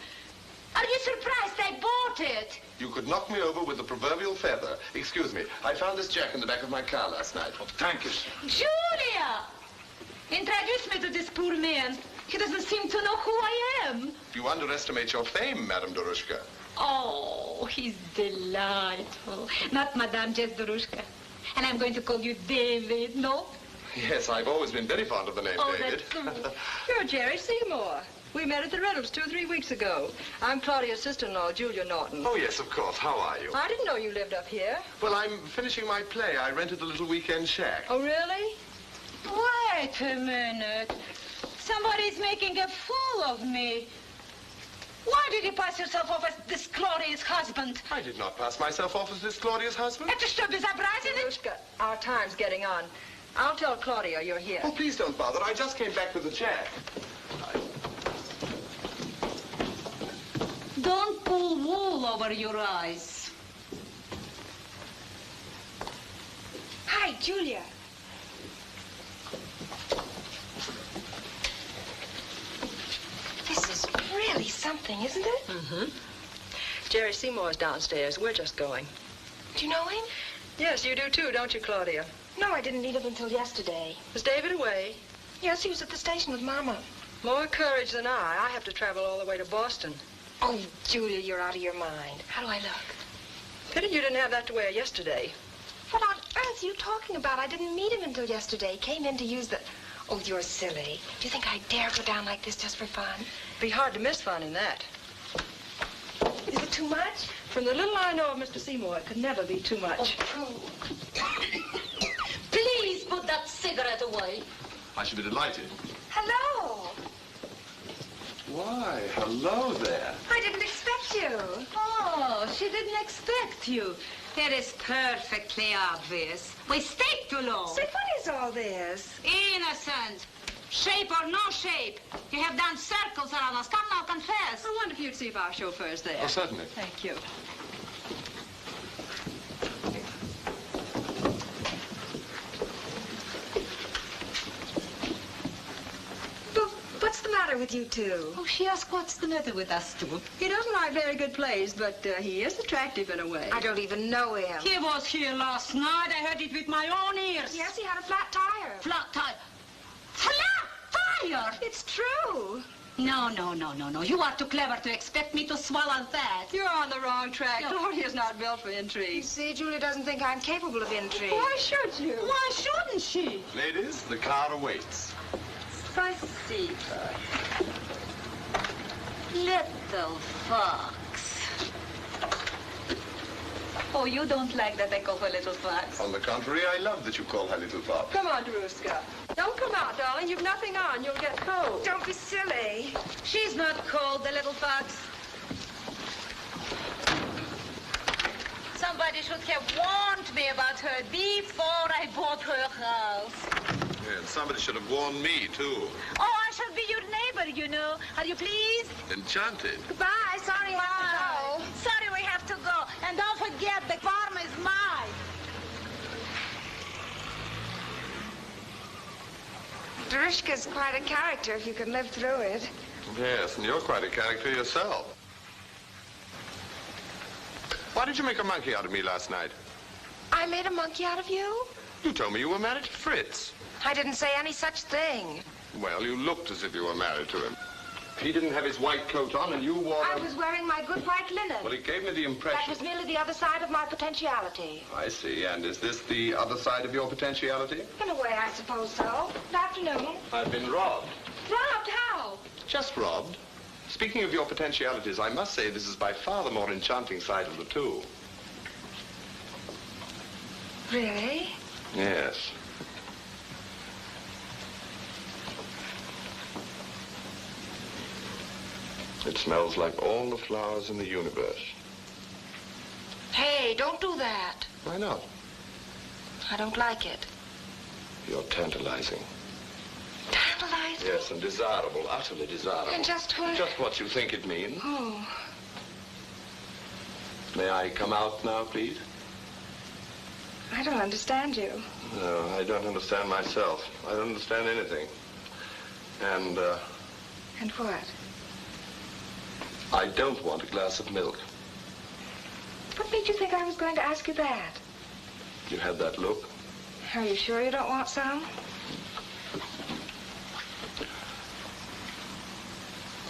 Are you surprised I bought it? You could knock me over with the proverbial feather. Excuse me. I found this jack in the back of my car last night. Oh, thank you, sir. Julia! Introduce me to this poor man. He doesn't seem to know who I am. You underestimate your fame, Madame Darushka. Oh, he's delightful. Not Madame, just Darushka. And I'm going to call you David, no? Yes, I've always been very fond of the name Oh, David. that's... You're Jerry Seymour. We met at the Reynolds 2 or 3 weeks ago. I'm Claudia's sister-in-law, Julia Norton. Oh, yes, of course. How are you? I didn't know you lived up here. Well, I'm finishing my play. I rented a little weekend shack. Oh, really? Wait a minute. Somebody's making a fool of me. Why did you pass yourself off as this Claudia's husband? I did not pass myself off as this Claudia's husband. Это что, безобразие? Marushka, our time's getting on. I'll tell Claudia you're here. Oh, please don't bother. I just came back with the check. Don't pull wool over your eyes. Hi, Julia. This is really something, isn't it? Mm-hmm. Jerry Seymour's downstairs. We're just going. Do you know him? Yes, you do too, don't you, Claudia? No, I didn't meet him until yesterday. Was David away? Yes, he was at the station with Mama. More courage than I. I have to travel all the way to Boston. Oh, Julia, you're out of your mind. How do I look? Pity you didn't have that to wear yesterday. What on earth are you talking about? I didn't meet him until yesterday. Came in to use the... Oh, you're silly. Do you think I dare go down like this just for fun? Be hard to miss fun in that. Is it too much? From the little I know of Mr. Seymour, it could never be too much. Oh, Please put that cigarette away. I should be delighted. hello. Why, hello there. I didn't expect you. Oh, she didn't expect you. It is perfectly obvious. We stayed too long. Say, what is all this? Innocent. Shape or no shape. You have done circles around us. Come now, confess. I wonder if you'd see if our chauffeur's there. Oh, certainly. Thank you. But what's the matter with you two? Oh, she asked what's the matter with us two. He doesn't write very good plays, but he is attractive in a way. I don't even know him. He was here last night. I heard it with my own ears. Yes, he had a flat tire. Flat tire. Flat tire! It's true. No. You are too clever to expect me to swallow that. You're on the wrong track. No. Claudia's not built for You intrigue. see, Julia doesn't think I'm capable of intrigue. Why should you? Why shouldn't she? Ladies, the car awaits. Spasiba. Little fox. Oh, you don't like that I call her little fox? On the contrary, I love that you call her little fox. Come on, Daruska. Don't come out, darling. You've nothing on. You'll get cold. Don't be silly. She's not cold, the little fox. Somebody should have warned me about her before I bought her house. Yeah, and somebody should have warned me, too. Oh, I shall be your neighbor, you know. Are you pleased? Enchanted. Goodbye. Sorry, I have to go. Sorry, we have to go. And don't forget, the farm is mine. Darushka's quite a character if you can live through it. Yes, and you're quite a character yourself. Why did you make a monkey out of me last night? I made a monkey out of you? You told me you were married to Fritz. I didn't say any such thing. Well, you looked as if you were married to him. He didn't have his white coat on, and you wore... I was wearing my good white linen. Well, it gave me the impression... That was merely the other side of my potentiality. I see. And is this the other side of your potentiality? In a way, I suppose so. Good afternoon. I've been robbed. Robbed? How? Just robbed. Speaking of your potentialities, I must say this is by far the more enchanting side of the two. Really? Yes. It smells like all the flowers in the universe. Hey, don't do that. Why not? I don't like it. You're tantalizing. Tantalizing? Yes, and desirable, utterly desirable. And just what? Just what you think it means. Oh. May I come out now, please? I don't understand you. No, I don't understand myself. I don't understand anything. And, And what? I don't want a glass of milk. What made you think I was going to ask you that? You had that look. Are you sure you don't want some?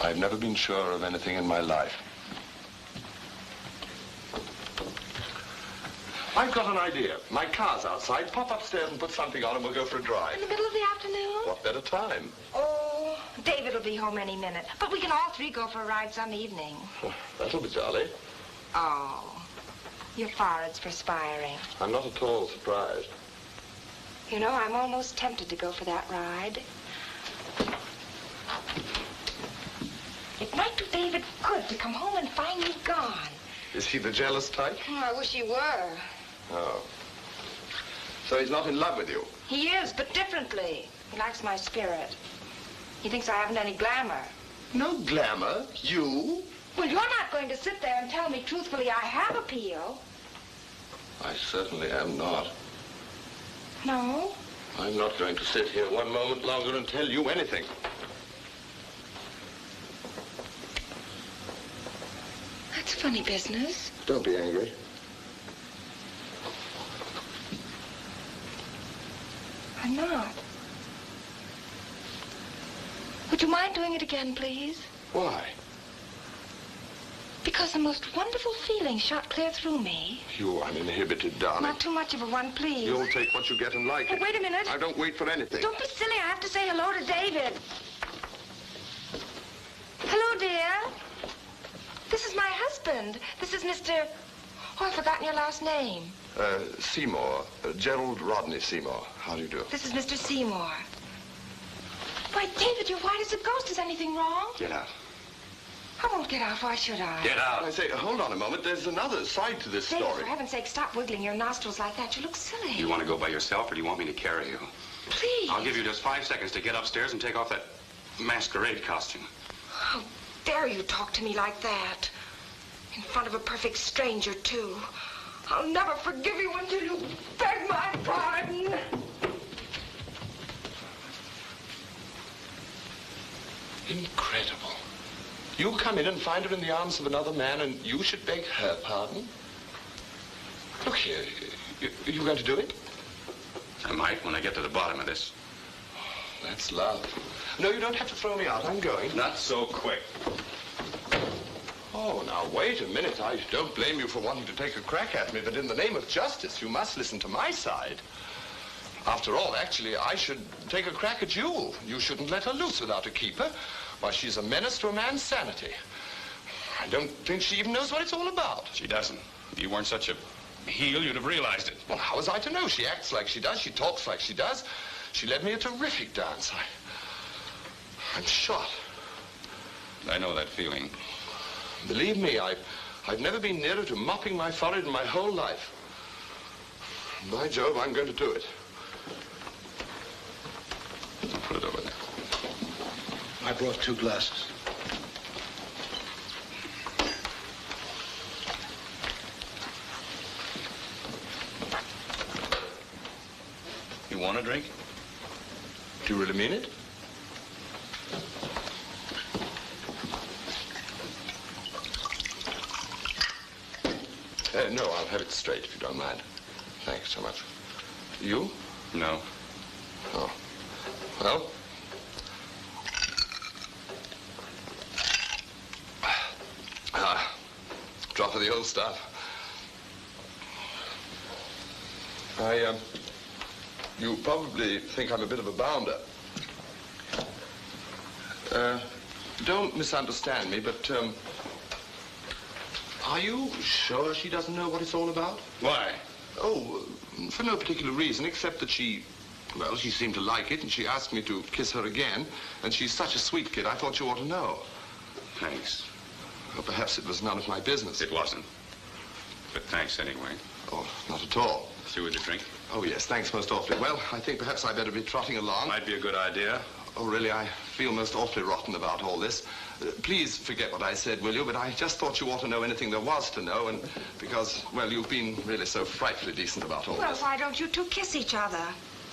I've never been sure of anything in my life. I've got an idea. My car's outside. Pop upstairs and put something on and we'll go for a drive. In the middle of the afternoon? What better time? Oh, David will be home any minute. But we can all three go for a ride some evening. Oh, that'll be jolly. Oh, your forehead's perspiring. I'm not at all surprised. You know, I'm almost tempted to go for that ride. It might do David good to come home and find me gone. Is he the jealous type? Oh, I wish he were. Oh. So he's not in love with you? He is, but differently. He likes my spirit. He thinks I haven't any glamour. No glamour? You? Well, you're not going to sit there and tell me truthfully I have appeal. I certainly am not. No? I'm not going to sit here one moment longer and tell you anything. That's funny business. Don't be angry. I'm not. Would you mind doing it again, please? Why? Because the most wonderful feeling shot clear through me. You uninhibited darling. Not too much of a one, please. You'll take what you get and like it. Wait a minute. I don't wait for anything. Don't be silly. I have to say hello to David. Hello, dear. This is my husband. This is Mr... Oh, I've forgotten your last name. Seymour. Gerald Rodney Seymour. How do you do? This is Mr. Seymour. Why, David, you're white as a ghost. Is anything wrong? Get out. I won't get out. Why should I? Get out. I say, hold on a moment. There's another side to this David, story. for heaven's sake, stop wiggling your nostrils like that. You look silly. You want to go by yourself, or do you want me to carry you? Please. I'll give you just 5 seconds to get upstairs and take off that masquerade costume. How dare you talk to me like that? In front of a perfect stranger, too. I'll never forgive you until you beg my pardon. Incredible. You come in and find her in the arms of another man, and you should beg her pardon? Look here, you going to do it? I might when I get to the bottom of this. That's love. No, you don't have to throw me out. I'm going. Not so quick. Oh, now, wait a minute. I don't blame you for wanting to take a crack at me, but in the name of justice, you must listen to my side. After all, actually, I should take a crack at you. You shouldn't let her loose without a keeper. Why, she's a menace to a man's sanity. I don't think she even knows what it's all about. She doesn't. If you weren't such a heel, you'd have realized it. Well, how was I to know? She acts like she does. She talks like she does. She led me a terrific dance. I'm shot. I know that feeling. Believe me, I've never been nearer to mopping my forehead in my whole life. By Jove, I'm going to do it. Put it over there. I brought 2 glasses. You want a drink? Do you really mean it? No, I'll have it straight if you don't mind. Thanks so much. You? No. Oh. Well? Drop of the old stuff. You probably think I'm a bit of a bounder. Don't misunderstand me, but, are you sure she doesn't know what it's all about? Why? Oh, for no particular reason, except that she seemed to like it, and she asked me to kiss her again, and she's such a sweet kid, I thought you ought to know. Thanks. Well, perhaps it was none of my business. It wasn't. But thanks anyway. Oh, not at all. Through with the drink? Oh, yes, thanks most awfully. Well, I think perhaps I better be trotting along. Might be a good idea. Oh, really, I feel most awfully rotten about all this. Please forget what I said, will you? But I just thought you ought to know anything there was to know, and because, well, you've been really so frightfully decent about all Well, this. why don't you two kiss each other?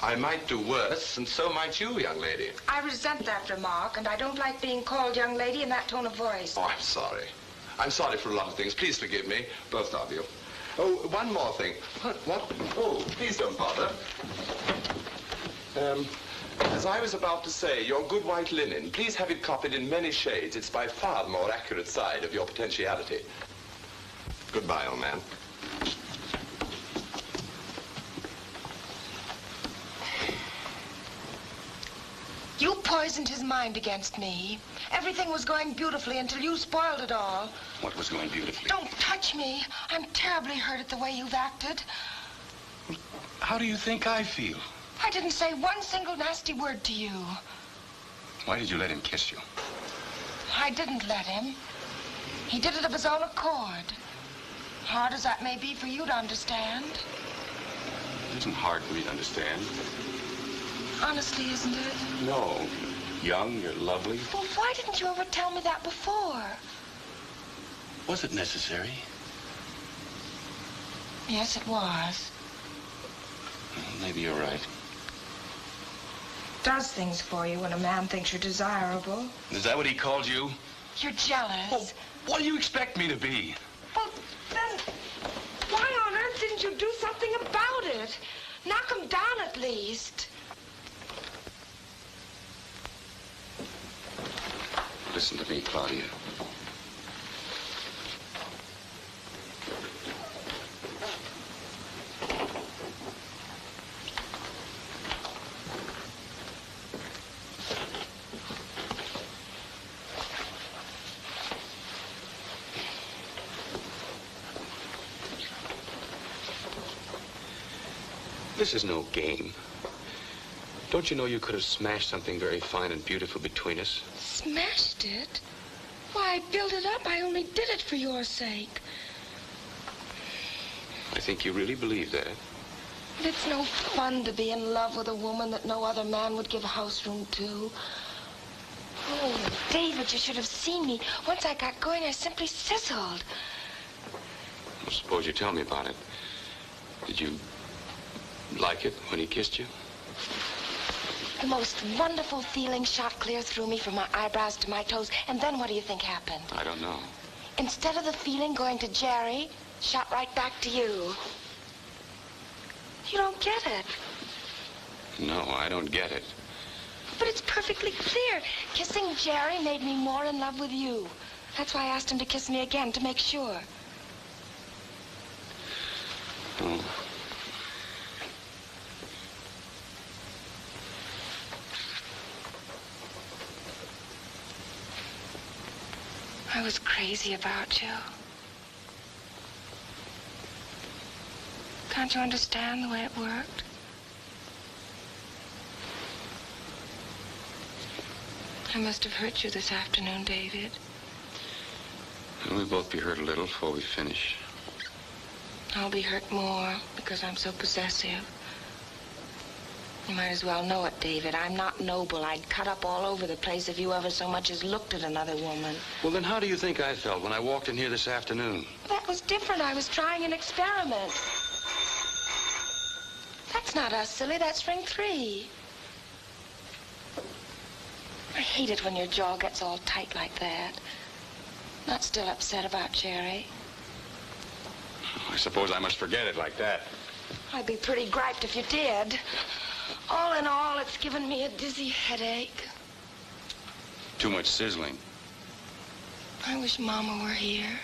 I might do worse, and so might you, young lady. I resent that remark, and I don't like being called young lady in that tone of voice. Oh, I'm sorry. I'm sorry for a lot of things. Please forgive me, both of you. Oh, one more thing. What? Oh, please don't bother. As I was about to say, your good white linen, please have it copied in many shades. It's by far the more accurate side of your potentiality. Goodbye, old man. You poisoned his mind against me. Everything was going beautifully until you spoiled it all. What was going beautifully? Don't touch me. I'm terribly hurt at the way you've acted. How do you think I feel? I didn't say one single nasty word to you. Why did you let him kiss you? I didn't let him. He did it of his own accord. Hard as that may be for you to understand. It isn't hard for me to understand. Honestly, isn't it? No. Young, you're lovely. Well, why didn't you ever tell me that before? Was it necessary? Yes, it was. Maybe you're right. Does things for you when a man thinks you're desirable. Is that what he called you? You're jealous. Well, what do you expect me to be? Well, then, why on earth didn't you do something about it? Knock him down at least. Listen to me, Claudia. This is no game. Don't you know you could have smashed something very fine and beautiful between us? Smashed it? Why, I built it up. I only did it for your sake. I think you really believe that. But it's no fun to be in love with a woman that no other man would give a house room to. Oh, David, you should have seen me. Once I got going, I simply sizzled. Well, suppose you tell me about it. Did you like it when he kissed you? The most wonderful feeling shot clear through me from my eyebrows to my toes. And then what do you think happened? I don't know. Instead of the feeling going to Jerry, shot right back to you. You don't get it. No, I don't get it. But it's perfectly clear. Kissing Jerry made me more in love with you. That's why I asked him to kiss me again, to make sure. Oh. I was crazy about you. Can't you understand the way it worked? I must have hurt you this afternoon, David. We'll both be hurt a little before we finish. I'll be hurt more because I'm so possessive. You might as well know it, David. I'm not noble. I'd cut up all over the place if you ever so much as looked at another woman. Well, then how do you think I felt when I walked in here this afternoon? That was different. I was trying an experiment. That's not us, silly. That's ring 3. I hate it when your jaw gets all tight like that. Not still upset about Jerry. I suppose I must forget it like that. I'd be pretty griped if you did. All in all, it's given me a dizzy headache. Too much sizzling. I wish Mama were here.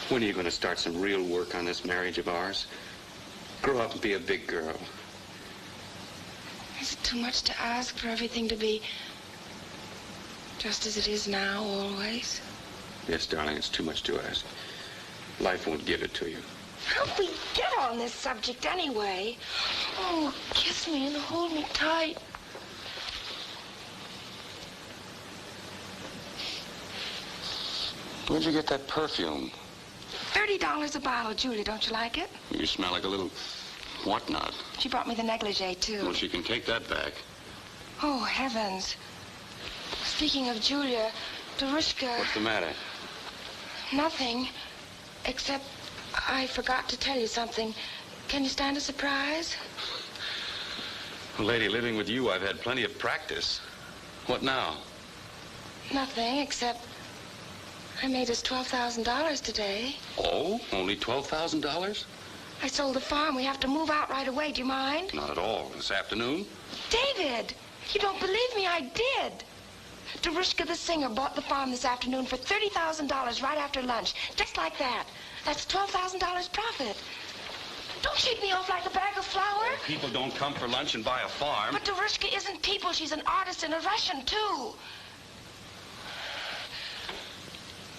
When are you going to start some real work on this marriage of ours? Grow up and be a big girl. Is it too much to ask for everything to be just as it is now, always? Yes, darling, it's too much to ask. Life won't give it to you. How'd we get on this subject anyway? Oh, kiss me and hold me tight. Where'd you get that perfume? $30 a bottle, Julia. Don't you like it? You smell like a little whatnot. She brought me the negligee, too. Well, she can take that back. Oh, heavens. Speaking of Julia, Dorishka... What's the matter? Nothing, except I forgot to tell you something. Can you stand a surprise? Well, lady, living with you, I've had plenty of practice. What now? Nothing, except I made us $12,000 today. Oh, only $12,000? I sold the farm. We have to move out right away. Do you mind? Not at all. This afternoon? David, you don't believe me. I did. Dorishka the singer bought the farm this afternoon for $30,000 right after lunch. Just like that. That's $12,000 profit. Don't shake me off like a bag of flour. Well, people don't come for lunch and buy a farm. But Dorishka isn't people. She's an artist and a Russian, too.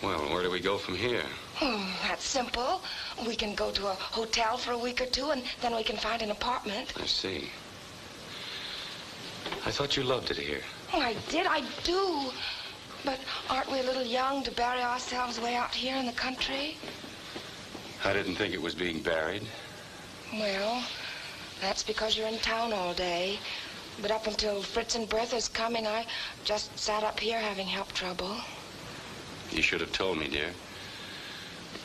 Well, where do we go from here? That's simple. We can go to a hotel for a week or two, and then we can find an apartment. I see. I thought you loved it here. Oh, I did. I do. But aren't we a little young to bury ourselves way out here in the country? I didn't think it was being buried. Well, that's because you're in town all day. But up until Fritz and Bertha's coming, I just sat up here having health trouble. You should have told me, dear.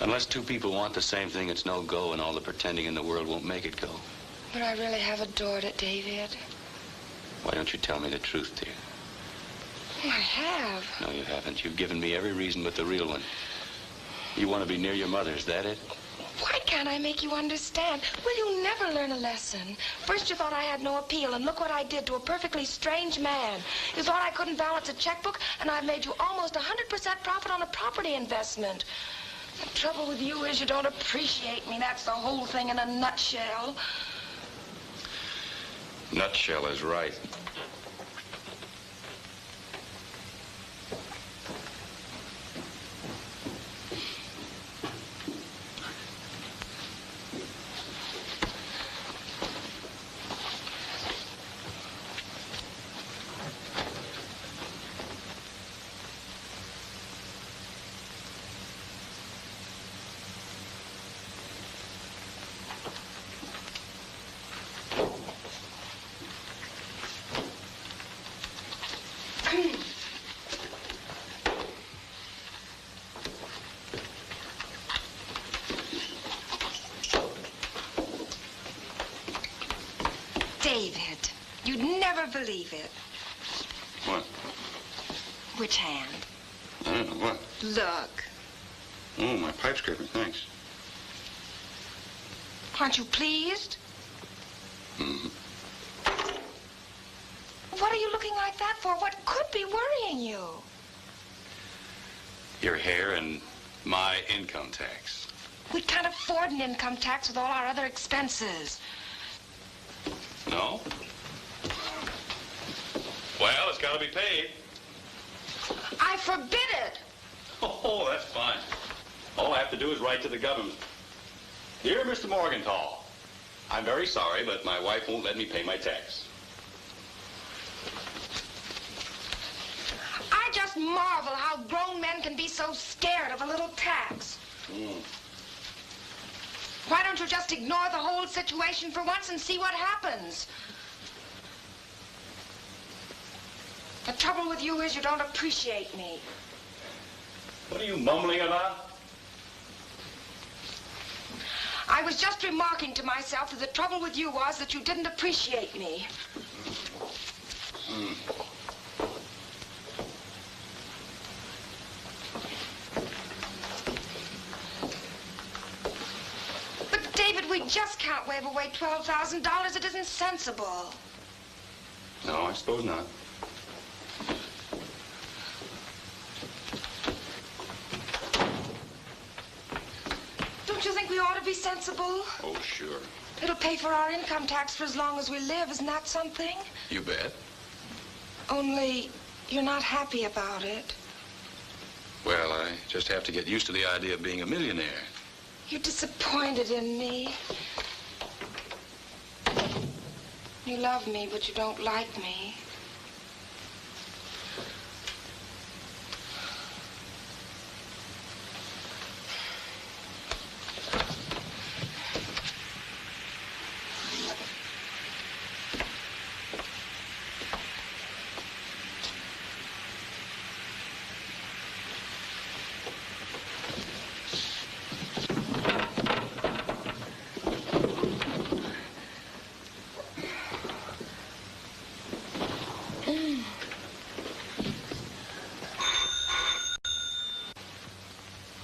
Unless two people want the same thing, it's no go, and all the pretending in the world won't make it go. But I really have adored it, David. Why don't you tell me the truth, dear? Oh, I have. No, you haven't. You've given me every reason but the real one. You want to be near your mother, is that it? Why can't I make you understand? Will you never learn a lesson? First you thought I had no appeal, and look what I did to a perfectly strange man. You thought I couldn't balance a checkbook, and I've made you almost 100% profit on a property investment. The trouble with you is you don't appreciate me. That's the whole thing in a nutshell. Nutshell is right. David, you'd never believe it. What? Which hand? I don't know. What? Look. Oh, my pipe scraper, thanks. Aren't you pleased? Mm-hmm. What are you looking like that for? What could be worrying you? Your hair and my income tax. We can't afford an income tax with all our other expenses. No? Well, it's got to be paid. I forbid it. Oh, that's fine. All I have to do is write to the government. Dear Mr. Morgenthau, I'm very sorry, but my wife won't let me pay my tax. I just marvel how grown men can be so scared of a little tax. Why don't you just ignore the whole situation for once and see what happens? The trouble with you is you don't appreciate me. What are you mumbling about? I was just remarking to myself that the trouble with you was that you didn't appreciate me. But, David, we just can't wave away $12,000. It isn't sensible. No, I suppose not. Don't you think we ought to be sensible? Oh, sure. It'll pay for our income tax for as long as we live. Isn't that something? You bet. Only you're not happy about it. Well, I just have to get used to the idea of being a millionaire. You're disappointed in me. You love me, but you don't like me.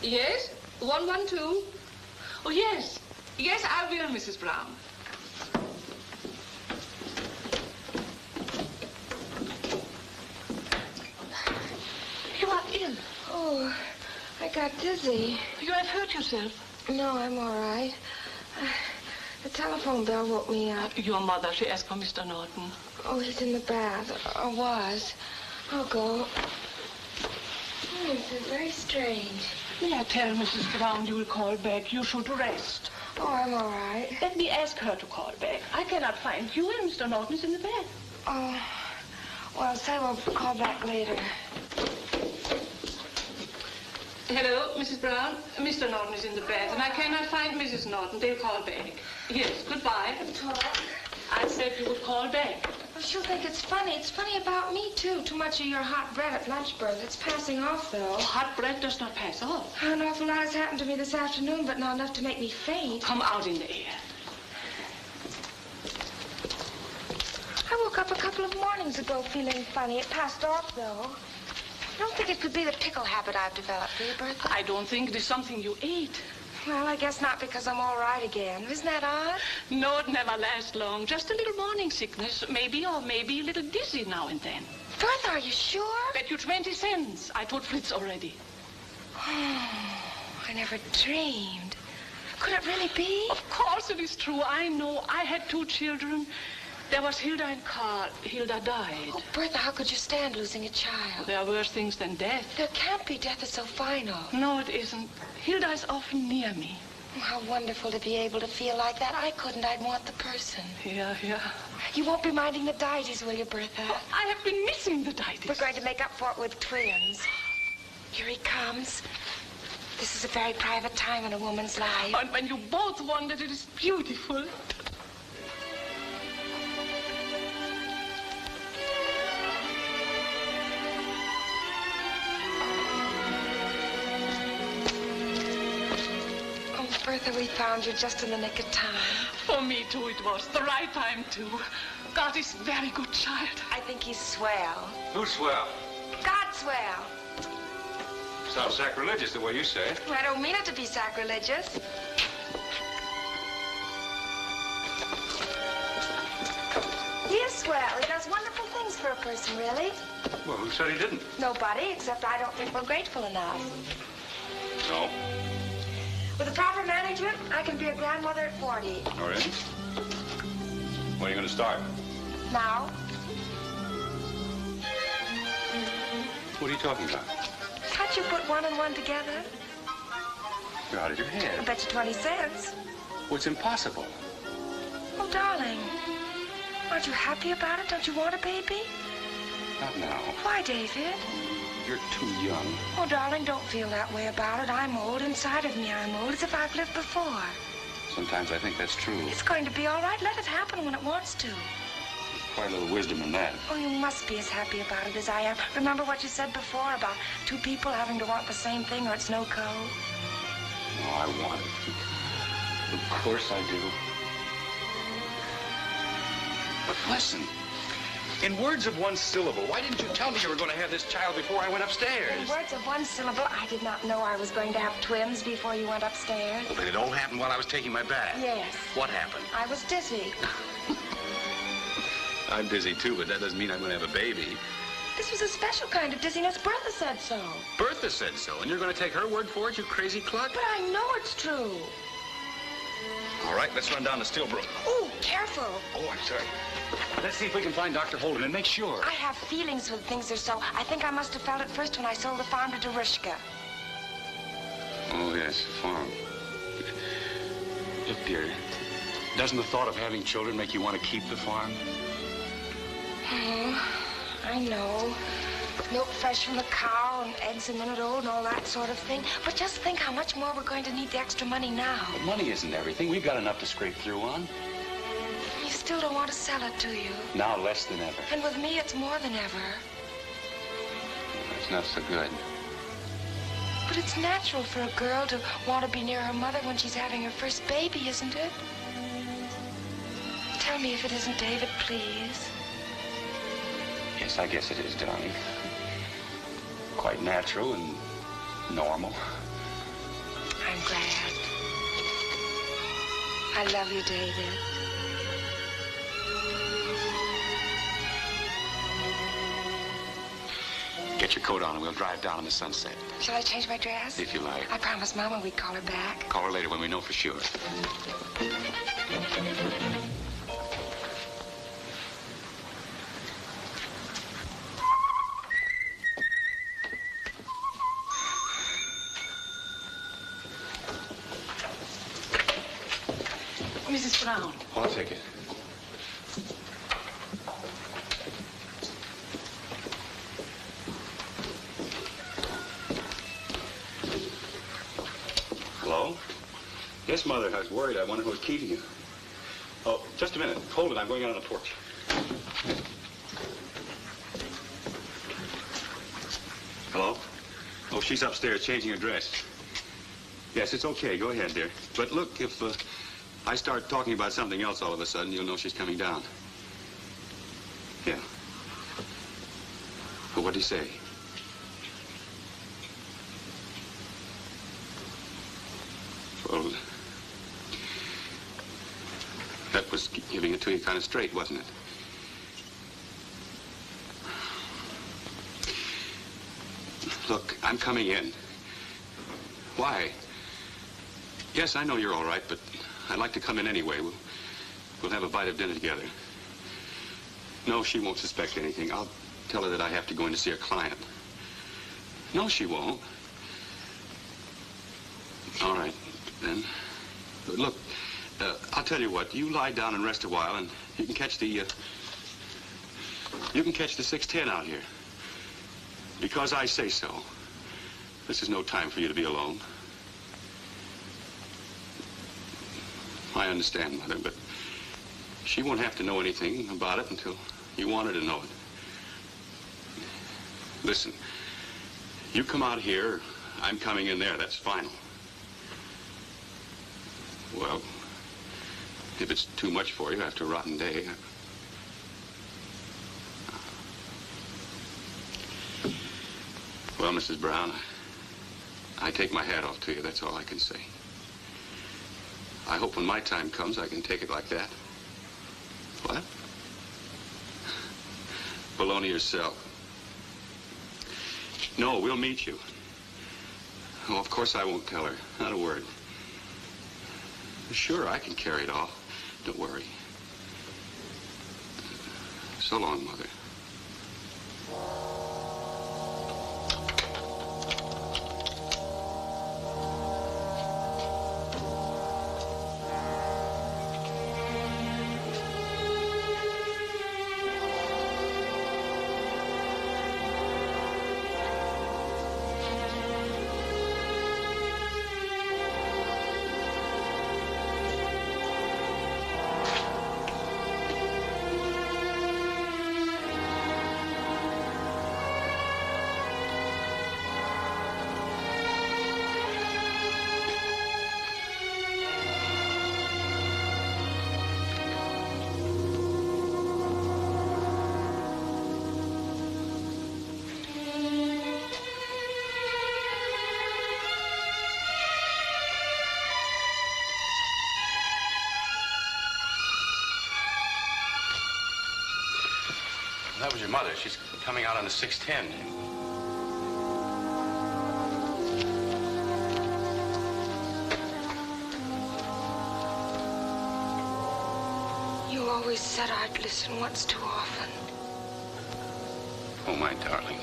Yes? 112? Oh, yes. Yes, I will, Mrs. Brown. You are ill. Oh, I got dizzy. You have hurt yourself. No, I'm all right. The telephone bell woke me up. Your mother, she asked for Mr. Norton. Oh, he's in the bath. Or was. I'll go. This is very strange. May I tell Mrs. Brown you will call back? You should rest. Oh, I'm all right. Let me ask her to call back. I cannot find you, and Mr. Norton is in the bed. Oh, well, say we'll call back later. Hello, Mrs. Brown. Mr. Norton is in the bed, and I cannot find Mrs. Norton. They'll call back. Yes, goodbye. Talk. I said you would call back. Well, she'll think it's funny. It's funny about me, too. Too much of your hot bread at lunch berth. It's passing off, though. Oh, hot bread does not pass off. An awful lot has happened to me this afternoon, but not enough to make me faint. Come out in the air. I woke up a couple of mornings ago feeling funny. It passed off, though. I don't think it could be the pickle habit I've developed, do you, Bertha? I don't think it is something you ate. Well, I guess not, because I'm all right again. Isn't that odd? No, it never lasts long. Just a little morning sickness, maybe, or maybe a little dizzy now and then. Bertha, are you sure? Bet you 20 cents. I told Fritz already. Oh, I never dreamed. Could it really be? Of course it is true. I know. I had 2 children. There was Hilda and Carl. Hilda died. Oh, Bertha, how could you stand losing a child? There are worse things than death. There can't be. Death is so final. No, it isn't. Hilda is often near me. Oh, how wonderful to be able to feel like that. I couldn't. I'd want the person. Yeah. You won't be minding the dieties, will you, Bertha? Oh, I have been missing the dieties. We're going to make up for it with twins. Here he comes. This is a very private time in a woman's life. And when you both wondered, it is beautiful. Bertha, we found you just in the nick of time. For me, too, it was. The right time, too. God is very good, child. I think he's swell. Who's swell? God's swell. Sounds sacrilegious the way you say it. I don't mean it to be sacrilegious. He is swell. He does wonderful things for a person, really. Well, who said he didn't? Nobody, except I don't think we're grateful enough. No. With the proper management, I can be a grandmother at 40. Oh, really? When are you going to start? Now? What are you talking about? Can't you put 1 and 1 together? You're out of your I head. bet you 20 cents. Well, it's impossible. Oh, darling. Aren't you happy about it? Don't you want a baby? Not now. Why, David? You're too young. Oh, darling, don't feel that way about it. I'm old. Inside of me, I'm old, as if I've lived before. Sometimes I think that's true. It's going to be all right. Let it happen when it wants to. There's quite a little wisdom in that. Oh, you must be as happy about it as I am. Remember what you said before about 2 people having to want the same thing or it's no go? No, I want it. Of course I do. But listen, in words of 1 syllable, why didn't you tell me you were going to have this child before I went upstairs? In words of 1 syllable, I did not know I was going to have twins before you went upstairs. Well, then it all happened while I was taking my bath. Yes. What happened? I was dizzy. I'm dizzy, too, but that doesn't mean I'm going to have a baby. This was a special kind of dizziness. Bertha said so. Bertha said so, and you're going to take her word for it, you crazy cluck? But I know it's true. All right, let's run down to Stillbrook. Oh, careful. Oh, I'm sorry. Let's see if we can find Dr. Holden and make sure. I have feelings when things are so. I think I must have felt it first when I sold the farm to Darushka. Oh, yes, farm. Look, dear, doesn't the thought of having children make you want to keep the farm? Oh, I know. Milk fresh from the cow and eggs a minute old and all that sort of thing. But just think how much more we're going to need the extra money now. But money isn't everything. We've got enough to scrape through on. You still don't want to sell it, do you? Now less than ever. And with me, it's more than ever. That's not so good. But it's natural for a girl to want to be near her mother when she's having her first baby, isn't it? Tell me if it isn't, David, please. Yes, I guess it is, darling. Quite natural and normal. I'm glad. I love you, David. Get your coat on and we'll drive down in the sunset. Shall I change my dress? If you like. I promised Mama we'd call her back. Call her later when we know for sure. Mrs. Brown. I'll take it. Hello? Yes, Mother. I was worried. I wondered who was keeping you. Oh, just a minute. Hold it. I'm going out on the porch. Hello? Oh, she's upstairs changing her dress. Yes, it's okay. Go ahead, dear. But look, if I start talking about something else all of a sudden, you'll know she's coming down. Yeah. Well, what'd he say? Well, that was giving it to you kind of straight, wasn't it? Look, I'm coming in. Why? Yes, I know you're all right, but I'd like to come in anyway. We'll have a bite of dinner together. No, she won't suspect anything. I'll tell her that I have to go in to see a client. No, she won't. All right, then. Look, I'll tell you what. You lie down and rest a while, and you can catch the 6:10 out here. Because I say so. This is no time for you to be alone. I understand, Mother, but she won't have to know anything about it until you want her to know it. Listen, you come out here, I'm coming in there. That's final. Well, if it's too much for you after a rotten day... Well, Mrs. Brown, I take my hat off to you. That's all I can say. I hope when my time comes, I can take it like that. What? Baloney yourself. No, we'll meet you. Oh, of course I won't tell her. Not a word. Sure, I can carry it off. Don't worry. So long, Mother. That was your mother. She's coming out on the 6:10. You always said I'd listen once too often. Oh, my darling.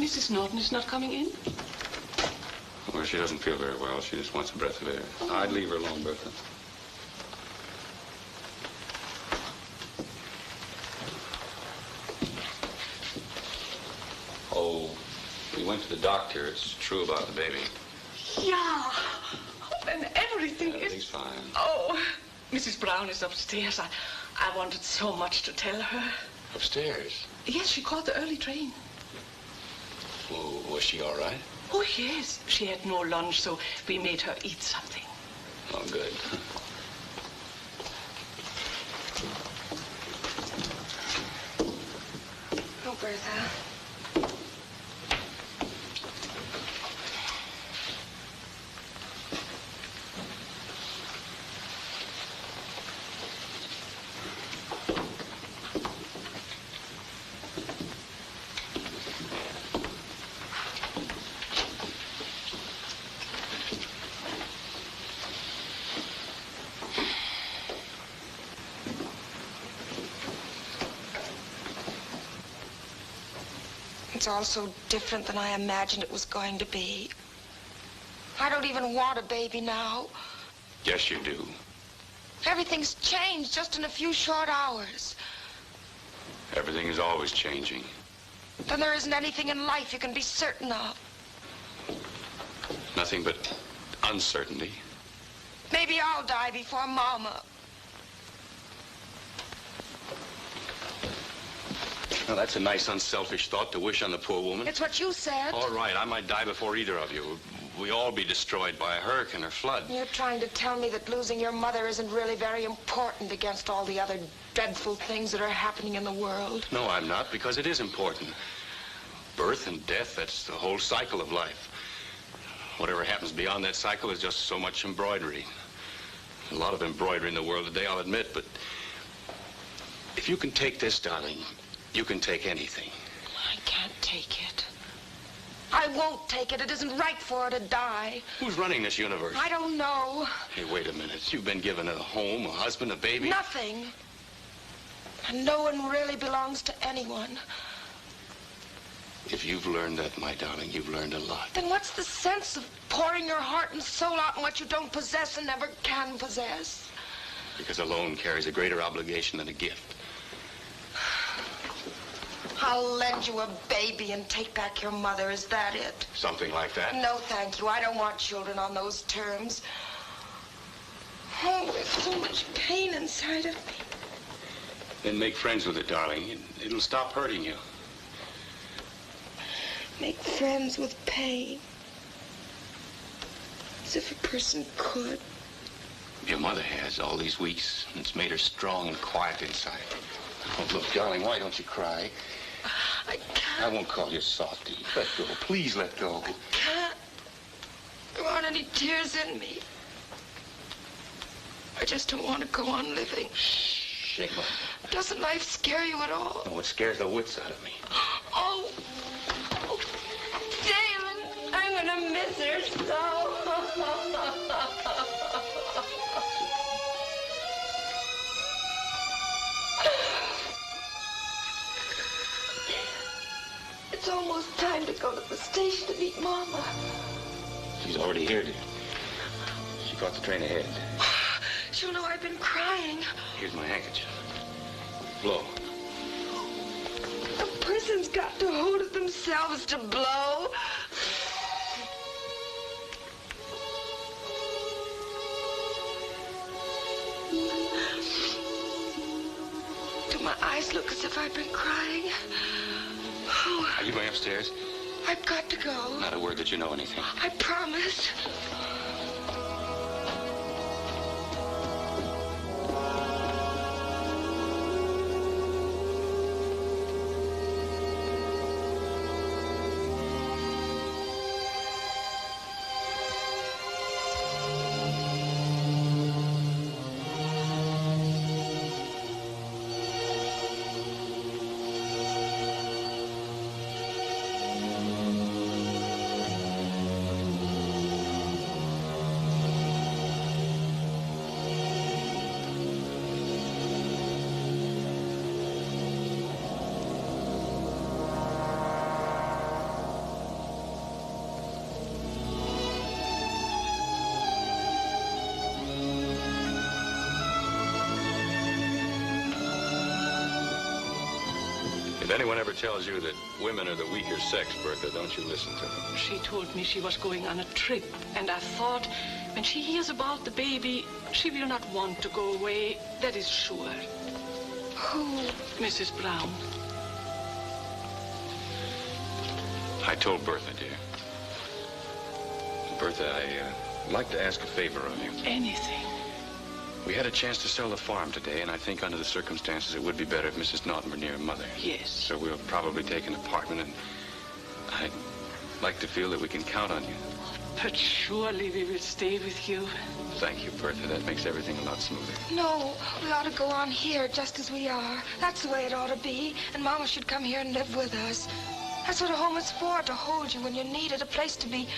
Mrs. Norton is not coming in? Well, she doesn't feel very well. She just wants a breath of air. Oh. I'd leave her alone, Bertha. Oh, we went to the doctor. It's true about the baby. Yeah. And everything Everything's is... fine. Oh, Mrs. Brown is upstairs. I wanted so much to tell her. Upstairs? Yes, she caught the early train. Well, was she all right? Oh, yes. She had no lunch, so we made her eat something. Oh, good. Oh, Bertha. It's all so different than I imagined it was going to be. I don't even want a baby now. Yes, you do. Everything's changed just in a few short hours. Everything is always changing. Then there isn't anything in life you can be certain of. Nothing but uncertainty. Maybe I'll die before Mama. Well, that's a nice, unselfish thought to wish on the poor woman. It's what you said. All right, I might die before either of you. We all be destroyed by a hurricane or flood. You're trying to tell me that losing your mother isn't really very important against all the other dreadful things that are happening in the world. No, I'm not, because it is important. Birth and death, that's the whole cycle of life. Whatever happens beyond that cycle is just so much embroidery. A lot of embroidery in the world today, I'll admit, but if you can take this, darling, you can take anything. I can't take it. I won't take it. It isn't right for her to die. Who's running this universe? I don't know. Hey, wait a minute. You've been given a home, a husband, a baby. Nothing. And no one really belongs to anyone. If you've learned that, my darling, you've learned a lot. Then what's the sense of pouring your heart and soul out in what you don't possess and never can possess? Because a loan carries a greater obligation than a gift. I'll lend you a baby and take back your mother. Is that it? Something like that. No, thank you. I don't want children on those terms. Oh, there's so much pain inside of me. Then make friends with it, darling. It'll stop hurting you. Make friends with pain. As if a person could. Your mother has all these weeks. And it's made her strong and quiet inside. Oh, look, darling, why don't you cry? I can't. I won't call you softy. Let go. Please let go. I can't. There aren't any tears in me. I just don't want to go on living. Shame on you. Doesn't life scare you at all? No, it scares the wits out of me. Oh, David, I'm gonna miss her so. It's almost time to go to the station to meet Mama. She's already here, dear. She caught the train ahead. She'll know I've been crying. Here's my handkerchief. Blow. A person's got to hold it themselves to blow. Do my eyes look as if I've been crying? Oh, Are you going upstairs? I've got to go. Not a word that you know anything. I promise. If anyone ever tells you that women are the weaker sex, Bertha, don't you listen to them. She told me she was going on a trip, and I thought when she hears about the baby, she will not want to go away. That is sure. Who? Mrs. Brown. I told Bertha, dear. Bertha, I'd like to ask a favor of you. Anything. We had a chance to sell the farm today, and I think under the circumstances it would be better if Mrs. Norton were near her mother. Yes. So we'll probably take an apartment, and I'd like to feel that we can count on you. But surely we will stay with you. Thank you, Bertha. That makes everything a lot smoother. No, we ought to go on here just as we are. That's the way it ought to be. And Mama should come here and live with us. That's what a home is for, to hold you when you're needed, a place to be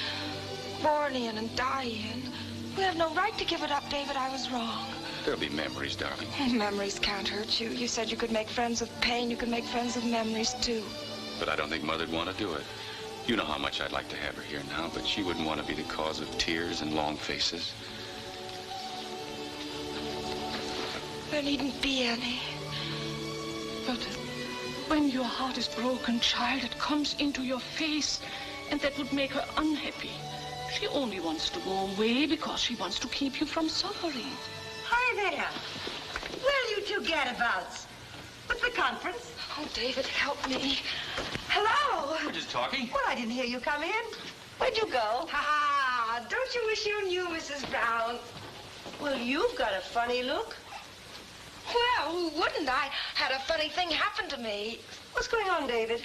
born in and die in. We have no right to give it up, David. I was wrong. There'll be memories, darling. Memories can't hurt you. You said you could make friends with pain. You could make friends with memories, too. But I don't think Mother'd want to do it. You know how much I'd like to have her here now, but she wouldn't want to be the cause of tears and long faces. There needn't be any. But when your heart is broken, child, it comes into your face, and that would make her unhappy. She only wants to go away because she wants to keep you from suffering. Hi there. Well, you two gadabouts. What's the conference? Oh, David, help me. Hello. We're just talking. Well, I didn't hear you come in. Where'd you go? Ha-ha. Don't you wish you knew, Mrs. Brown? Well, you've got a funny look. Well, who wouldn't? I had a funny thing happen to me. What's going on, David?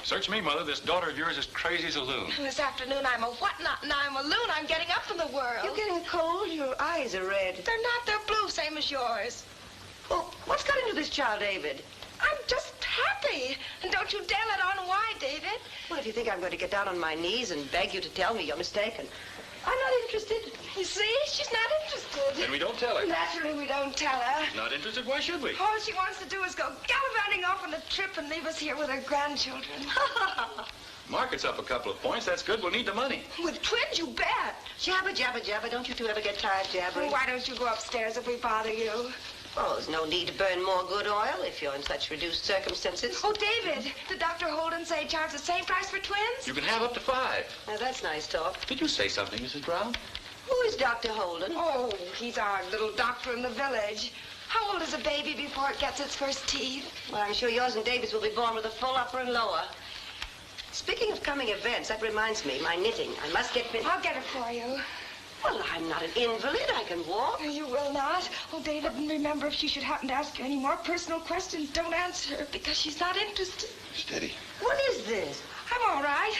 Search me, Mother. This daughter of yours is crazy as a loon. This afternoon, I'm a whatnot, and I'm a loon. I'm getting up from the world. You're getting cold. Your eyes are red. They're not. They're blue, same as yours. Well, what's got into this child, David? I'm just happy. And don't you dare let on why, David. Well, if you think I'm going to get down on my knees and beg you to tell me, you're mistaken. I'm not interested. You see? She's not interested. Then we don't tell her. Naturally, we don't tell her. Not interested? Why should we? All she wants to do is go gallivanting off on a trip and leave us here with her grandchildren. Market's up a couple of points. That's good. We'll need the money. With twins, you bet. Jabba, jabba, jabba. Don't you two ever get tired jabbering? Why don't you go upstairs if we bother you? Oh, there's no need to burn more good oil if you're in such reduced circumstances. Oh, David, did Dr. Holden say charge the same price for twins? You can have up to 5. Now, that's nice talk. Did you say something, Mrs. Brown? Who is Dr. Holden? Oh, he's our little doctor in the village. How old is a baby before it gets its first teeth? Well, I'm sure yours and David's will be born with a full upper and lower. Speaking of coming events, that reminds me, my knitting. I must get finished. I'll get it for you. Well, I'm not an invalid. I can walk. You will not. Oh, David, and remember, if she should happen to ask you any more personal questions, don't answer her, because she's not interested. Steady. What is this? I'm all right.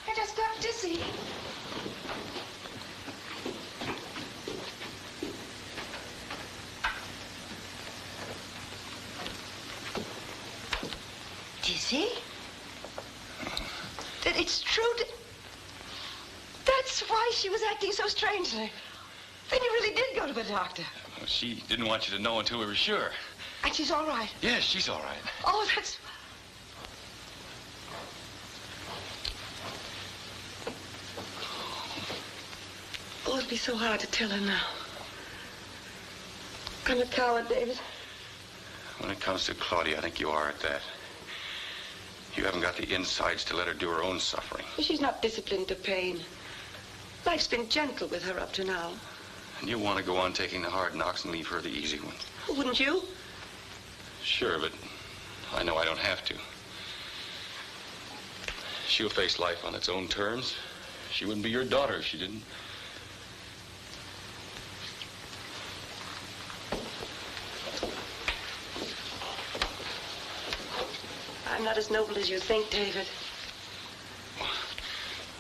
I just got dizzy. Dizzy? It's true. That's why she was acting so strangely. Then you really did go to the doctor. Well, she didn't want you to know until we were sure. And she's all right. Yes, she's all right. Oh, that's... Oh, it'd be so hard to tell her now. I'm a coward, David. When it comes to Claudia, I think you are at that. You haven't got the insides to let her do her own suffering. She's not disciplined to pain. Life's been gentle with her up to now. And you want to go on taking the hard knocks and leave her the easy ones. Wouldn't you? Sure, but I know I don't have to. She'll face life on its own terms. She wouldn't be your daughter if she didn't. I'm not as noble as you think, David.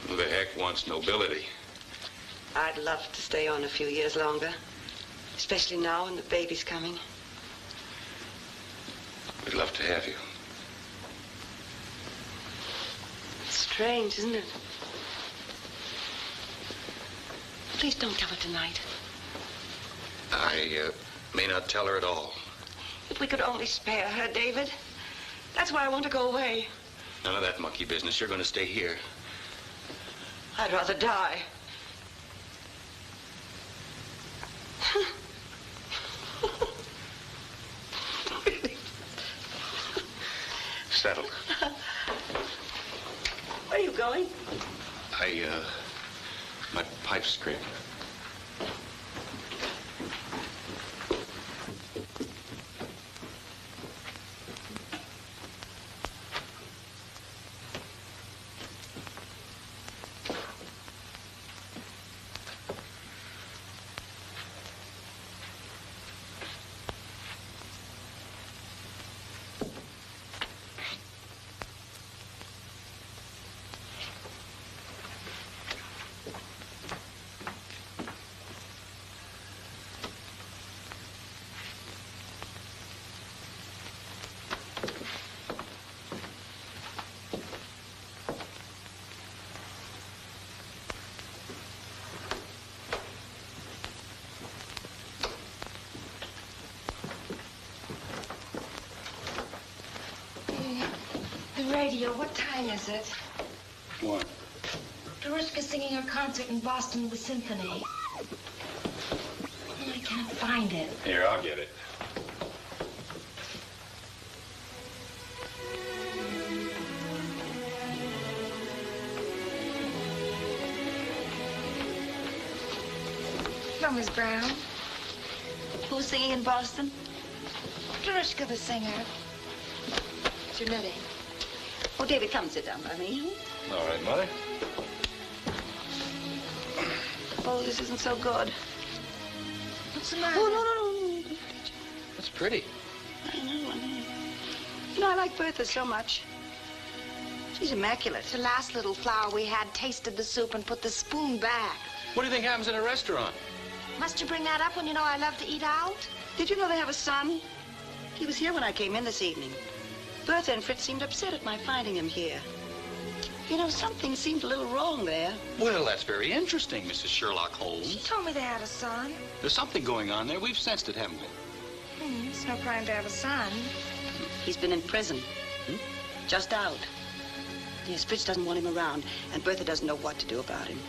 Who the heck wants nobility? I'd love to stay on a few years longer. Especially now when the baby's coming. We'd love to have you. It's strange, isn't it? Please don't tell her tonight. I may not tell her at all. If we could only spare her, David. That's why I want to go away. None of that monkey business. You're going to stay here. I'd rather die. settled. Where are you going? My pipe's scraped. Radio, what time is it? What? Dorothy's singing her concert in Boston with the symphony. I can't find it. Here, I'll get it. Hello, Miss Brown. Who's singing in Boston? Dorothy, the singer. It's your knitting. Oh, David, come sit down by me. All right, Mother. Oh, this isn't so good. What's the matter? Oh, no. That's pretty. I know. You know, I like Bertha so much. She's immaculate. The last little flower we had tasted the soup and put the spoon back. What do you think happens in a restaurant? Must you bring that up when you know I love to eat out? Did you know they have a son? He was here when I came in this evening. Bertha and Fritz seemed upset at my finding him here. You know, something seemed a little wrong there. Well, that's very interesting, Mrs. Sherlock Holmes. She told me they had a son. There's something going on there. We've sensed it, haven't we? It's no crime to have a son. He's been in prison. Just out. Yes, Fritz doesn't want him around, and Bertha doesn't know what to do about him.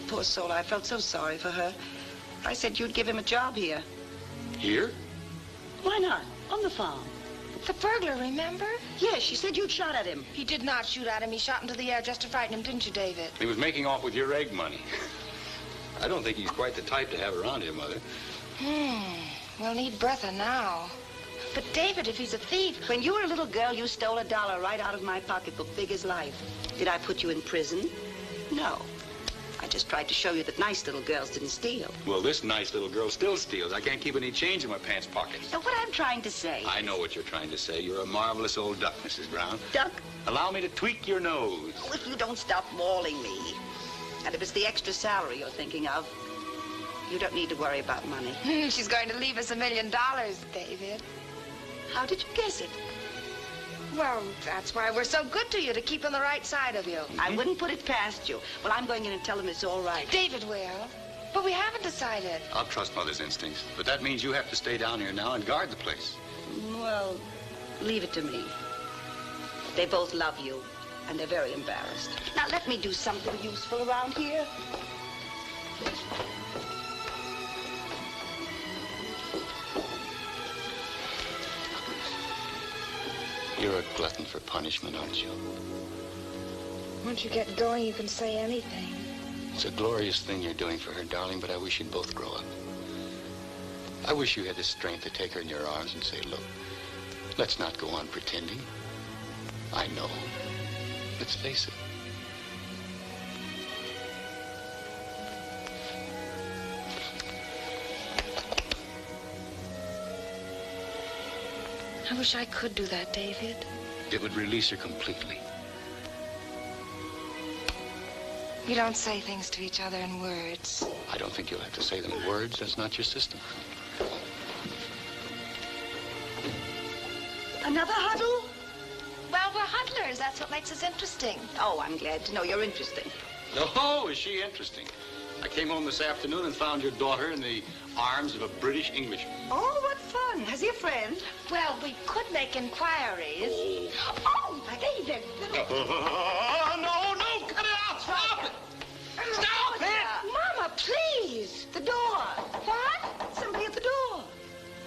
Poor soul, I felt so sorry for her. I said you'd give him a job here. Here? Why not? On the farm. The burglar, remember? Yes, she said you'd shot at him. He did not shoot at him. He shot into the air just to frighten him, didn't you, David? He was making off with your egg money. I don't think he's quite the type to have around here, Mother. We'll need Bertha now. But, David, if he's a thief... When you were a little girl, you stole $1 right out of my pocketbook, big as life. Did I put you in prison? No. I just tried to show you that nice little girls didn't steal. Well, this nice little girl still steals. I can't keep any change in my pants pockets. Now, what I'm trying to say... I know what you're trying to say. You're a marvelous old duck, Mrs. Brown. Duck? Allow me to tweak your nose. Oh, if you don't stop mauling me. And if it's the extra salary you're thinking of, you don't need to worry about money. She's going to leave us $1 million, David. How did you guess it? Well, that's why we're so good to you, to keep on the right side of you. I wouldn't put it past you. Well, I'm going in and tell them it's all right. David will. But we haven't decided. I'll trust Mother's instincts. But that means you have to stay down here now and guard the place. Well, leave it to me. They both love you, and they're very embarrassed. Now, let me do something useful around here. You're a glutton for punishment, aren't you? Once you get going, you can say anything. It's a glorious thing you're doing for her, darling, but I wish you'd both grow up. I wish you had the strength to take her in your arms and say, look, let's not go on pretending. I know. Let's face it. I wish I could do that, David. It would release her completely. We don't say things to each other in words. I don't think you'll have to say them in words. That's not your system. Another huddle? Well, we're huddlers. That's what makes us interesting. Oh, I'm glad to know you're interesting. Oh, is she interesting? I came home this afternoon and found your daughter in the arms of a British Englishman. Oh, what fun. Has he a friend? Well, we could make inquiries. Oh, David. No, cut it out. Stop it. Stop it. Mama, please. The door. What? Somebody at the door.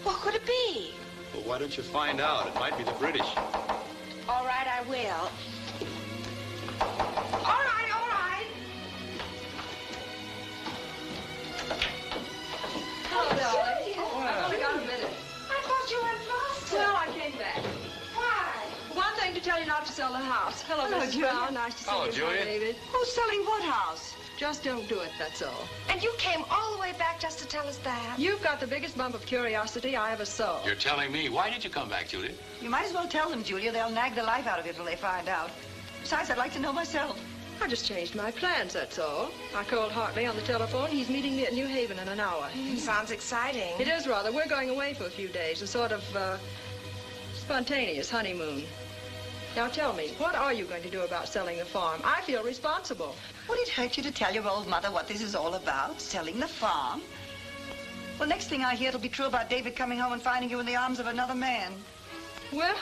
What could it be? Well, why don't you find out? It might be the British. All right, I will. All right, all right. Hello, darling. Julia. I've only got a minute. I thought you were in Boston. Well, I came back. Why? One thing to tell you not to sell the house. Hello, Mrs. Julia. Brown. Nice to see Hello, you, Julia. David. Who's selling what house? Just don't do it, that's all. And you came all the way back just to tell us that? You've got the biggest bump of curiosity I ever saw. You're telling me. Why did you come back, Julia? You might as well tell them, Julia. They'll nag the life out of you till they find out. Besides, I'd like to know myself. I just changed my plans, that's all. I called Hartley on the telephone. He's meeting me at New Haven in an hour. Sounds exciting. It is rather. We're going away for a few days, a sort of spontaneous honeymoon. Now tell me, what are you going to do about selling the farm? I feel responsible. Would it hurt you to tell your old mother what this is all about? Selling the farm? Well, next thing I hear, it'll be true about David coming home and finding you in the arms of another man. Well,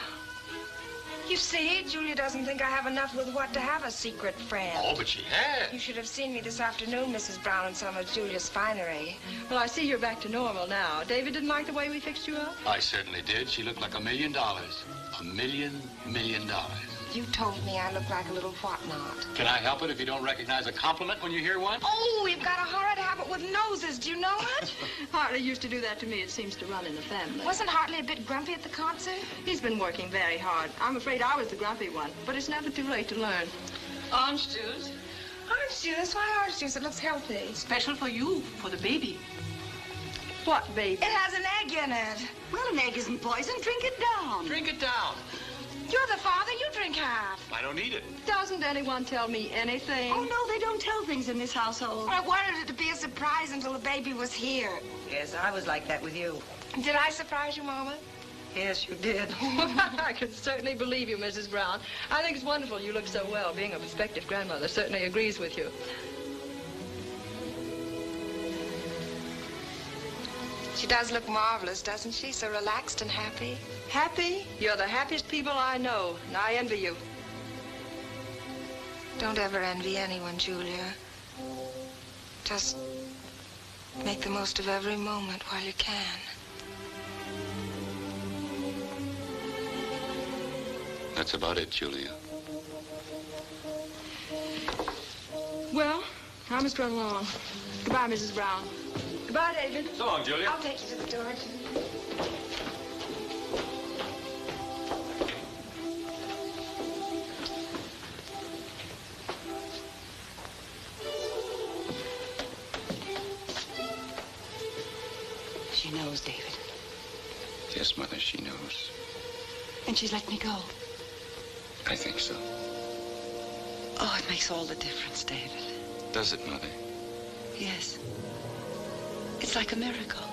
You see, Julia doesn't think I have enough with what to have a secret friend. Oh, but she has. You should have seen me this afternoon, Mrs. Brown, in some of Julia's finery. well, I see you're back to normal now. David didn't like the way we fixed you up? I certainly did. She looked like $1 million. $1 million. You told me I look like a little whatnot. Can I help it if you don't recognize a compliment when you hear one? Oh, we've got a horrid habit with noses. Do you know it? Hartley used to do that to me. It seems to run in the family. Wasn't Hartley a bit grumpy at the concert? He's been working very hard. I'm afraid I was the grumpy one, but it's never too late to learn. Orange juice. Orange juice? Why orange juice? It looks healthy. Special for you, for the baby. What, baby? It has an egg in it. Well, an egg isn't poison. Drink it down. Drink it down. You're the father. You drink half. I don't need it. Doesn't anyone tell me anything? Oh, no, they don't tell things in this household. I wanted it to be a surprise until the baby was here. Yes, I was like that with you. Did I surprise you, Mama? Yes, you did. I can certainly believe you, Mrs. Brown. I think it's wonderful you look so well. Being a prospective grandmother certainly agrees with you. She does look marvelous, doesn't she? So relaxed and happy. Happy? You're the happiest people I know, and I envy you. Don't ever envy anyone, Julia. Just make the most of every moment while you can. That's about it, Julia. Well, I must run along. Goodbye, Mrs. Brown. Goodbye, David. So long, Julia. I'll take you to the door. She knows, David. Yes, Mother, she knows. And she's let me go. I think so. Oh, it makes all the difference, David. Does it, Mother? Yes. It's like a miracle.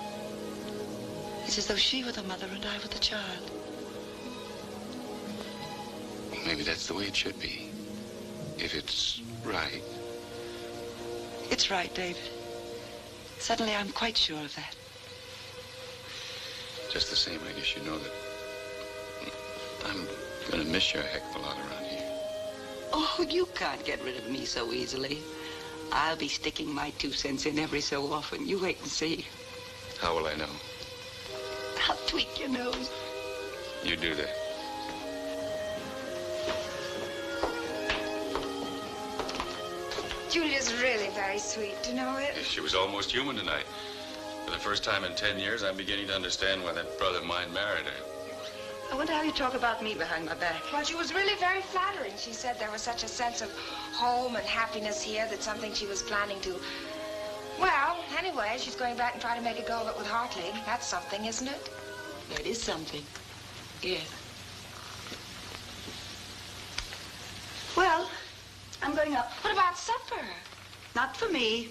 It's as though she were the mother and I were the child. Maybe that's the way it should be. If it's right. It's right, David. Suddenly, I'm quite sure of that. Just the same, I guess you know that I'm gonna miss you a heck of a lot around here. Oh, you can't get rid of me so easily. I'll be sticking my 2 cents in every so often. You wait and see. How will I know? I'll tweak your nose. You do that. Julia's really very sweet. Do you know it? Yes, she was almost human tonight. For the first time in 10 years, I'm beginning to understand why that brother of mine married her. I wonder how you talk about me behind my back. Well, she was really very flattering. She said there was such a sense of home and happiness here that something she was planning to... Well, anyway, she's going back and trying to make a go of it with Hartley. That's something, isn't it? It is something. Yes. Well, I'm going up. What about supper? Not for me.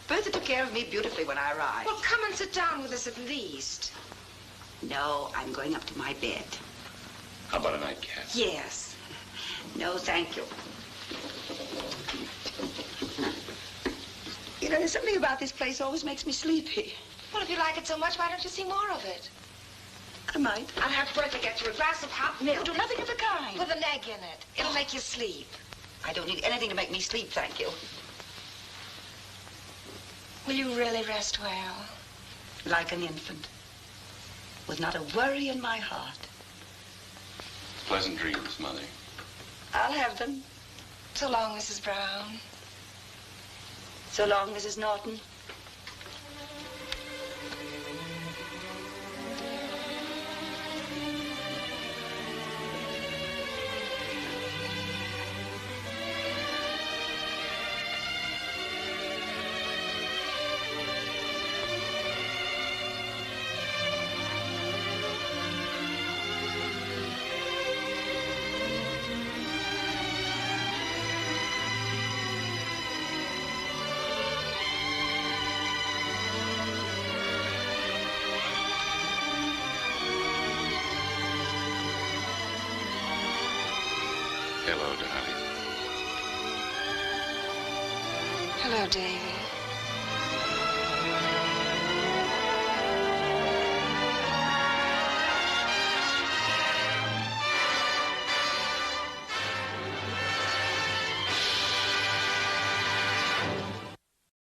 Bertha took care of me beautifully when I arrived. Well, come and sit down with us at least. No, I'm going up to my bed. How about a nightcap? Yes. No, thank you. You know, there's something about this place always makes me sleepy. Well, if you like it so much, why don't you see more of it? I might. I'll have Bertha get you a glass of hot milk. You'll do nothing of the kind. With an egg in it. It'll make you sleep. I don't need anything to make me sleep, thank you. Will you really rest well? Like an infant. With not a worry in my heart. Pleasant dreams, Mother. I'll have them. So long, Mrs. Brown. So long, Mrs. Norton. Hello, darling. Hello, Davy.